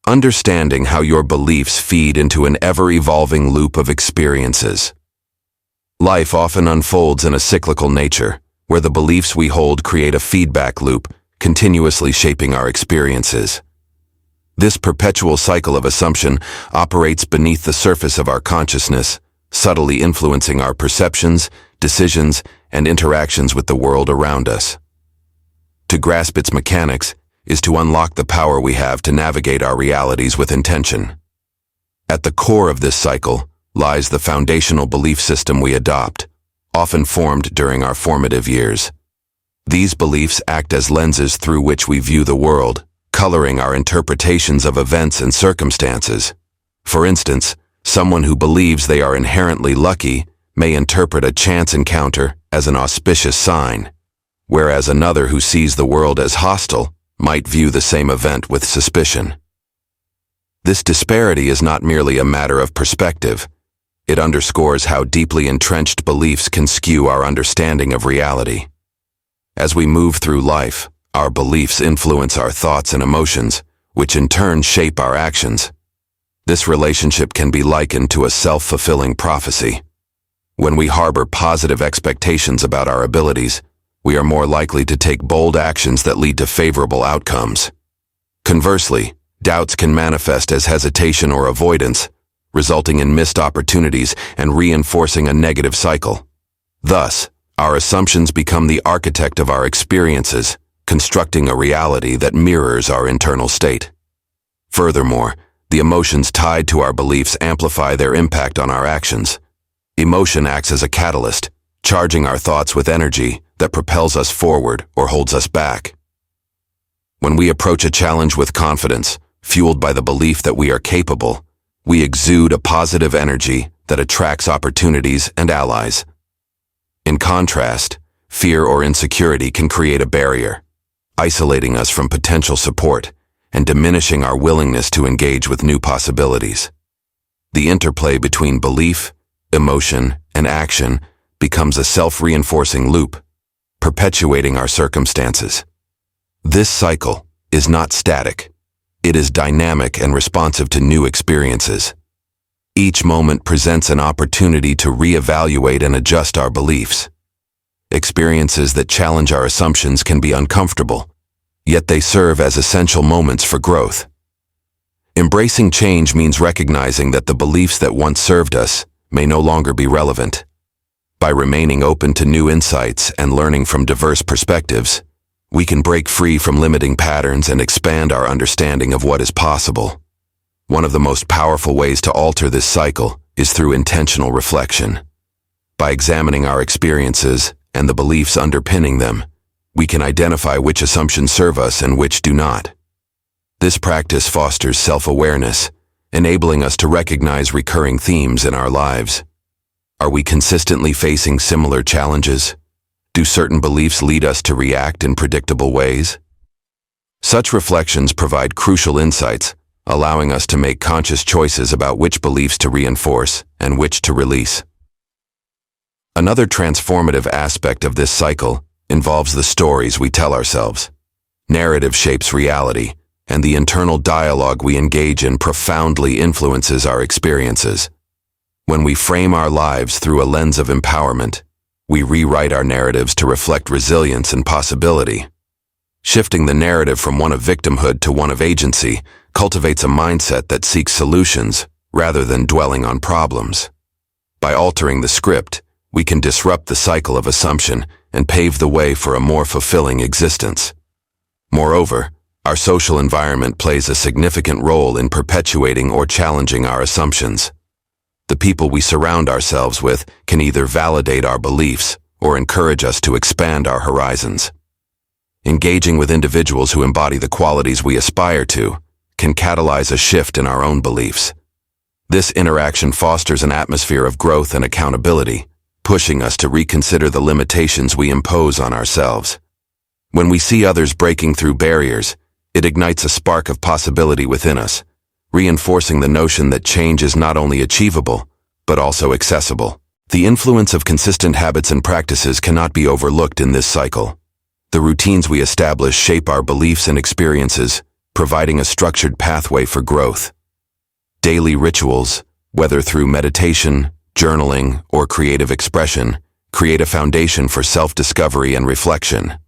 Understanding how your beliefs feed into an ever-evolving loop of experiences. Life often unfolds in a cyclical nature, where the beliefs we hold create a feedback loop, continuously shaping our experiences. This perpetual cycle of assumption operates beneath the surface of our consciousness, subtly influencing our perceptions, decisions, and interactions with the world around us. To grasp its mechanics is to unlock the power we have to navigate our realities with intention. At the core of this cycle lies the foundational belief system we adopt, often formed during our formative years. These beliefs act as lenses through which we view the world, coloring our interpretations of events and circumstances. For instance, someone who believes they are inherently lucky may interpret a chance encounter as an auspicious sign, whereas another who sees the world as hostile might view the same event with suspicion. This disparity is not merely a matter of perspective. It underscores how deeply entrenched beliefs can skew our understanding of reality. As we move through life, our beliefs influence our thoughts and emotions, which in turn shape our actions. This relationship can be likened to a self-fulfilling prophecy. When we harbor positive expectations about our abilities, we are more likely to take bold actions that lead to favorable outcomes. Conversely, doubts can manifest as hesitation or avoidance, resulting in missed opportunities and reinforcing a negative cycle. Thus, our assumptions become the architect of our experiences, constructing a reality that mirrors our internal state. Furthermore, the emotions tied to our beliefs amplify their impact on our actions. Emotion acts as a catalyst, charging our thoughts with energy that propels us forward or holds us back. When we approach a challenge with confidence, fueled by the belief that we are capable, we exude a positive energy that attracts opportunities and allies. In contrast, fear or insecurity can create a barrier, isolating us from potential support and diminishing our willingness to engage with new possibilities. The interplay between belief, emotion, and action becomes a self-reinforcing loop, perpetuating our circumstances. This cycle is not static. It is dynamic and responsive to new experiences. Each moment presents an opportunity to reevaluate and adjust our beliefs. Experiences that challenge our assumptions can be uncomfortable, yet they serve as essential moments for growth. Embracing change means recognizing that the beliefs that once served us may no longer be relevant. By remaining open to new insights and learning from diverse perspectives, we can break free from limiting patterns and expand our understanding of what is possible. One of the most powerful ways to alter this cycle is through intentional reflection. By examining our experiences and the beliefs underpinning them, we can identify which assumptions serve us and which do not. This practice fosters self-awareness, enabling us to recognize recurring themes in our lives. Are we consistently facing similar challenges? Do certain beliefs lead us to react in predictable ways? Such reflections provide crucial insights, allowing us to make conscious choices about which beliefs to reinforce and which to release. Another transformative aspect of this cycle involves the stories we tell ourselves. Narrative shapes reality, and the internal dialogue we engage in profoundly influences our experiences. When we frame our lives through a lens of empowerment, we rewrite our narratives to reflect resilience and possibility. Shifting the narrative from one of victimhood to one of agency cultivates a mindset that seeks solutions rather than dwelling on problems. By altering the script, we can disrupt the cycle of assumption and pave the way for a more fulfilling existence. Moreover, our social environment plays a significant role in perpetuating or challenging our assumptions. The people we surround ourselves with can either validate our beliefs or encourage us to expand our horizons. Engaging with individuals who embody the qualities we aspire to can catalyze a shift in our own beliefs. This interaction fosters an atmosphere of growth and accountability, pushing us to reconsider the limitations we impose on ourselves. When we see others breaking through barriers, it ignites a spark of possibility within us, reinforcing the notion that change is not only achievable, but also accessible. The influence of consistent habits and practices cannot be overlooked in this cycle. The routines we establish shape our beliefs and experiences, providing a structured pathway for growth. Daily rituals, whether through meditation, journaling, or creative expression, create a foundation for self-discovery and reflection.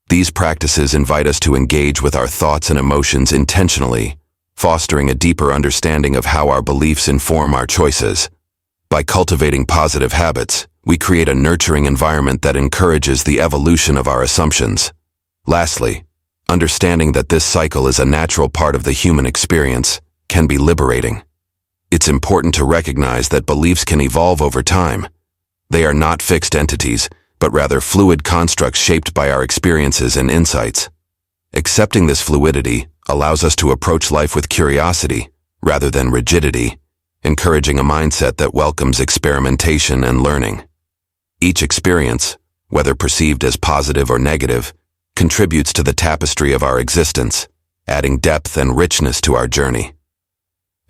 These practices invite us to engage with our thoughts and emotions intentionally, fostering a deeper understanding of how our beliefs inform our choices. By cultivating positive habits, we create a nurturing environment that encourages the evolution of our assumptions. Lastly, understanding that this cycle is a natural part of the human experience can be liberating. It's important to recognize that beliefs can evolve over time. They are not fixed entities, but rather fluid constructs shaped by our experiences and insights. Accepting this fluidity allows us to approach life with curiosity rather than rigidity, encouraging a mindset that welcomes experimentation and learning. Each experience, whether perceived as positive or negative, contributes to the tapestry of our existence, adding depth and richness to our journey.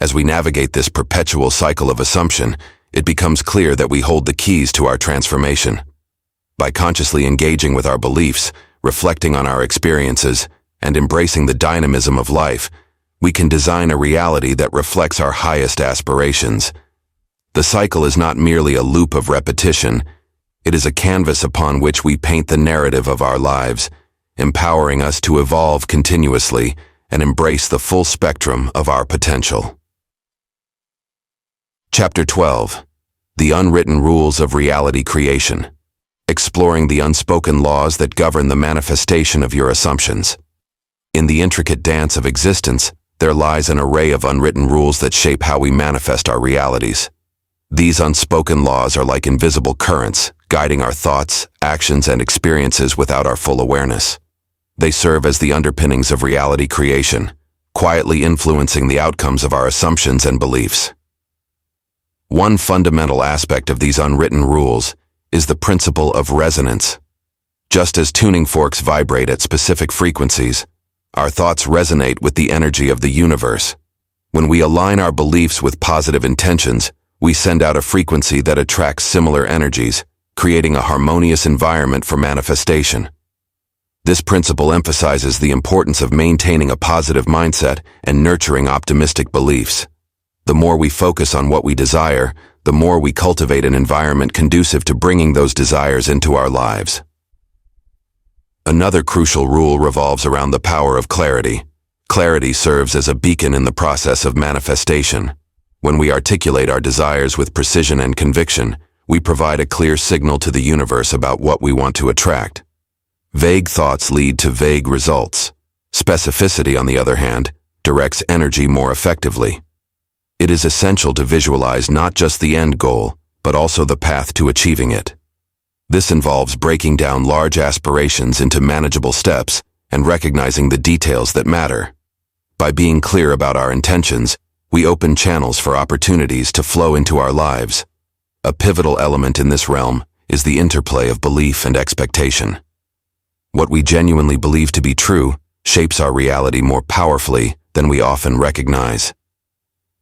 As we navigate this perpetual cycle of assumption, it becomes clear that we hold the keys to our transformation. By consciously engaging with our beliefs, reflecting on our experiences, and embracing the dynamism of life, we can design a reality that reflects our highest aspirations. The cycle is not merely a loop of repetition, it is a canvas upon which we paint the narrative of our lives, empowering us to evolve continuously and embrace the full spectrum of our potential. Chapter 12. The Unwritten Rules of Reality Creation. Exploring the unspoken laws that govern the manifestation of your assumptions. In the intricate dance of existence, there lies an array of unwritten rules that shape how we manifest our realities. These unspoken laws are like invisible currents, guiding our thoughts, actions, and experiences without our full awareness. They serve as the underpinnings of reality creation, quietly influencing the outcomes of our assumptions and beliefs. One fundamental aspect of these unwritten rules is the principle of resonance. Just as tuning forks vibrate at specific frequencies, our thoughts resonate with the energy of the universe. When we align our beliefs with positive intentions, we send out a frequency that attracts similar energies, creating a harmonious environment for manifestation. This principle emphasizes the importance of maintaining a positive mindset and nurturing optimistic beliefs. The more we focus on what we desire, the more we cultivate an environment conducive to bringing those desires into our lives. Another crucial rule revolves around the power of clarity. Clarity serves as a beacon in the process of manifestation. When we articulate our desires with precision and conviction, we provide a clear signal to the universe about what we want to attract. Vague thoughts lead to vague results. Specificity, on the other hand, directs energy more effectively. It is essential to visualize not just the end goal, but also the path to achieving it. This involves breaking down large aspirations into manageable steps and recognizing the details that matter. By being clear about our intentions, we open channels for opportunities to flow into our lives. A pivotal element in this realm is the interplay of belief and expectation. What we genuinely believe to be true shapes our reality more powerfully than we often recognize.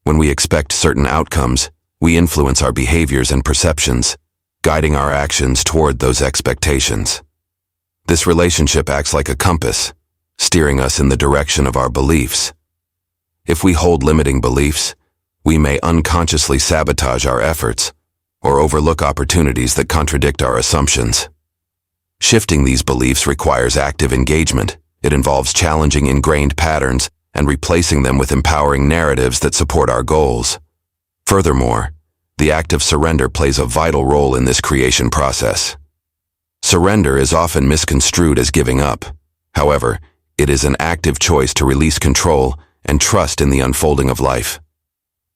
When we expect certain outcomes, we influence our behaviors and perceptions, guiding our actions toward those expectations. This relationship acts like a compass, steering us in the direction of our beliefs. If we hold limiting beliefs, we may unconsciously sabotage our efforts or overlook opportunities that contradict our assumptions. Shifting these beliefs requires active engagement. It involves challenging ingrained patterns and replacing them with empowering narratives that support our goals. Furthermore, the act of surrender plays a vital role in this creation process. Surrender is often misconstrued as giving up. However, it is an active choice to release control and trust in the unfolding of life.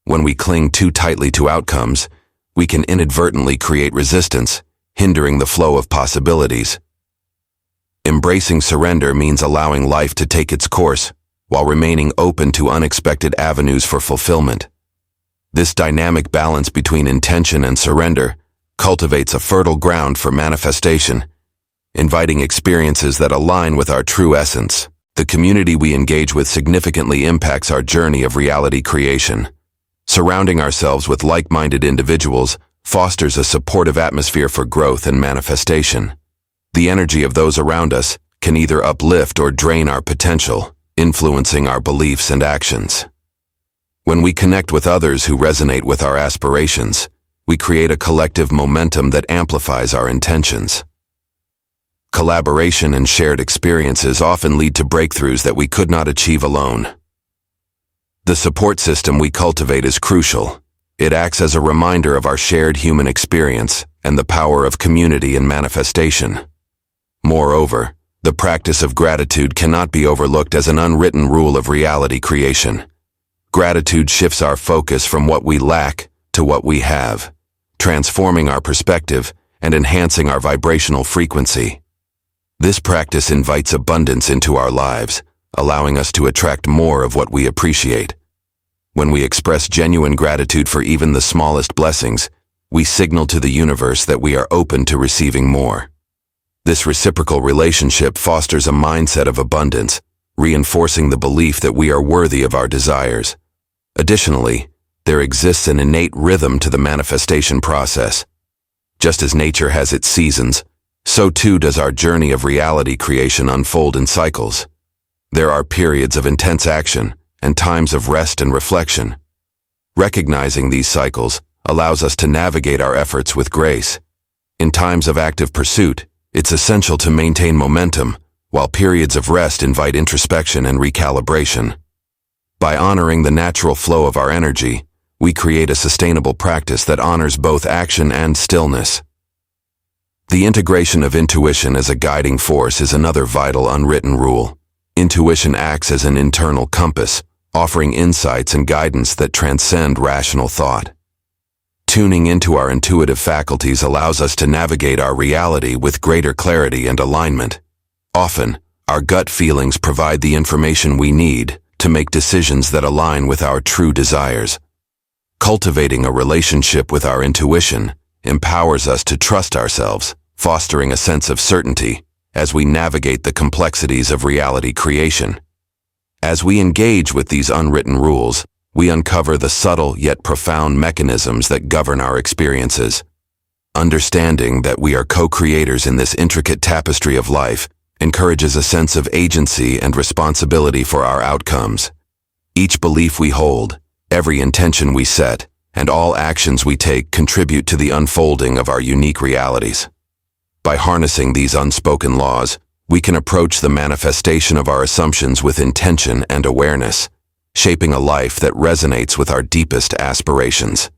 When we cling too tightly to outcomes, we can inadvertently create resistance, hindering the flow of possibilities. Embracing surrender means allowing life to take its course, while remaining open to unexpected avenues for fulfillment. This dynamic balance between intention and surrender cultivates a fertile ground for manifestation, inviting experiences that align with our true essence. The community we engage with significantly impacts our journey of reality creation. Surrounding ourselves with like-minded individuals fosters a supportive atmosphere for growth and manifestation. The energy of those around us can either uplift or drain our potential, influencing our beliefs and actions. When we connect with others who resonate with our aspirations, we create a collective momentum that amplifies our intentions. Collaboration and shared experiences often lead to breakthroughs that we could not achieve alone. The support system we cultivate is crucial. It acts as a reminder of our shared human experience and the power of community and manifestation. Moreover, the practice of gratitude cannot be overlooked as an unwritten rule of reality creation. Gratitude shifts our focus from what we lack to what we have, transforming our perspective and enhancing our vibrational frequency. This practice invites abundance into our lives, allowing us to attract more of what we appreciate. When we express genuine gratitude for even the smallest blessings, we signal to the universe that we are open to receiving more. This reciprocal relationship fosters a mindset of abundance, reinforcing the belief that we are worthy of our desires. Additionally, there exists an innate rhythm to the manifestation process. Just as nature has its seasons, so too does our journey of reality creation unfold in cycles. There are periods of intense action and times of rest and reflection. Recognizing these cycles allows us to navigate our efforts with grace. In times of active pursuit, it's essential to maintain momentum, while periods of rest invite introspection and recalibration. By honoring the natural flow of our energy, we create a sustainable practice that honors both action and stillness. The integration of intuition as a guiding force is another vital unwritten rule. Intuition acts as an internal compass, offering insights and guidance that transcend rational thought. Tuning into our intuitive faculties allows us to navigate our reality with greater clarity and alignment. Often, our gut feelings provide the information we need to make decisions that align with our true desires. Cultivating a relationship with our intuition empowers us to trust ourselves, fostering a sense of certainty as we navigate the complexities of reality creation. As we engage with these unwritten rules, we uncover the subtle yet profound mechanisms that govern our experiences. Understanding that we are co-creators in this intricate tapestry of life encourages a sense of agency and responsibility for our outcomes. Each belief we hold, every intention we set, and all actions we take contribute to the unfolding of our unique realities. By harnessing these unspoken laws, we can approach the manifestation of our assumptions with intention and awareness, shaping a life that resonates with our deepest aspirations.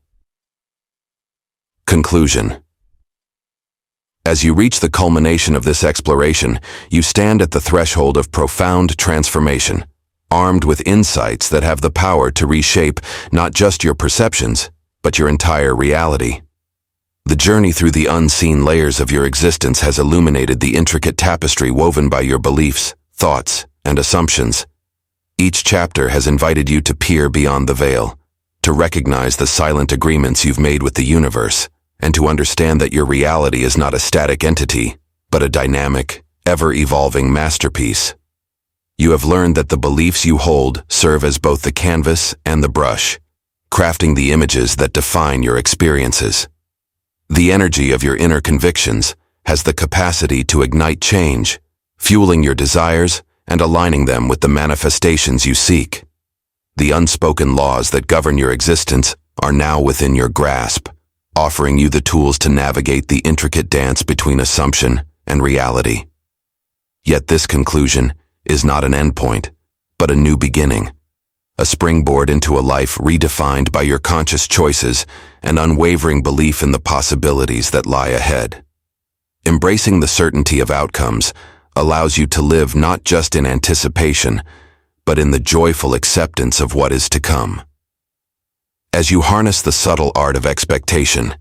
Conclusion. As you reach the culmination of this exploration, you stand at the threshold of profound transformation, armed with insights that have the power to reshape not just your perceptions, but your entire reality. The journey through the unseen layers of your existence has illuminated the intricate tapestry woven by your beliefs, thoughts, and assumptions. Each chapter has invited you to peer beyond the veil, to recognize the silent agreements you've made with the universe, and to understand that your reality is not a static entity, but a dynamic, ever-evolving masterpiece. You have learned that the beliefs you hold serve as both the canvas and the brush, crafting the images that define your experiences. The energy of your inner convictions has the capacity to ignite change, fueling your desires and aligning them with the manifestations you seek. The unspoken laws that govern your existence are now within your grasp, offering you the tools to navigate the intricate dance between assumption and reality. Yet this conclusion is not an endpoint, but a new beginning, a springboard into a life redefined by your conscious choices and unwavering belief in the possibilities that lie ahead. Embracing the certainty of outcomes allows you to live not just in anticipation, but in the joyful acceptance of what is to come. As you harness the subtle art of expectation,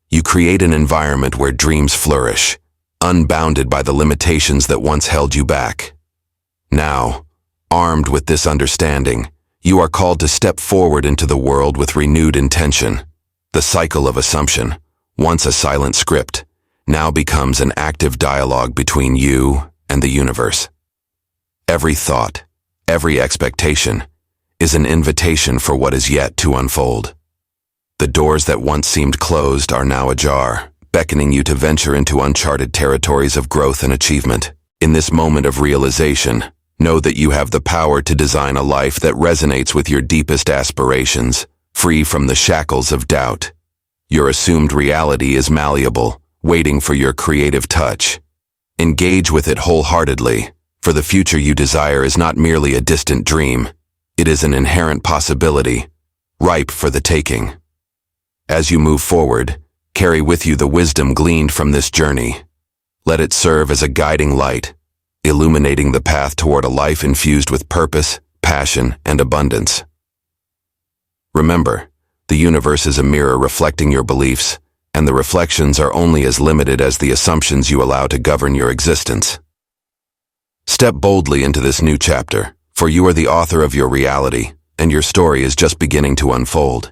you create an environment where dreams flourish, unbounded by the limitations that once held you back. Now, armed with this understanding, you are called to step forward into the world with renewed intention. The cycle of assumption, once a silent script, now becomes an active dialogue between you and the universe. Every thought, every expectation, is an invitation for what is yet to unfold. The doors that once seemed closed are now ajar, beckoning you to venture into uncharted territories of growth and achievement. In this moment of realization, know that you have the power to design a life that resonates with your deepest aspirations, free from the shackles of doubt. Your assumed reality is malleable, waiting for your creative touch. Engage with it wholeheartedly, for the future you desire is not merely a distant dream. It is an inherent possibility, ripe for the taking. As you move forward, carry with you the wisdom gleaned from this journey. Let it serve as a guiding light, illuminating the path toward a life infused with purpose, passion, and abundance. Remember, the universe is a mirror reflecting your beliefs, and the reflections are only as limited as the assumptions you allow to govern your existence. Step boldly into this new chapter, for you are the author of your reality, and your story is just beginning to unfold.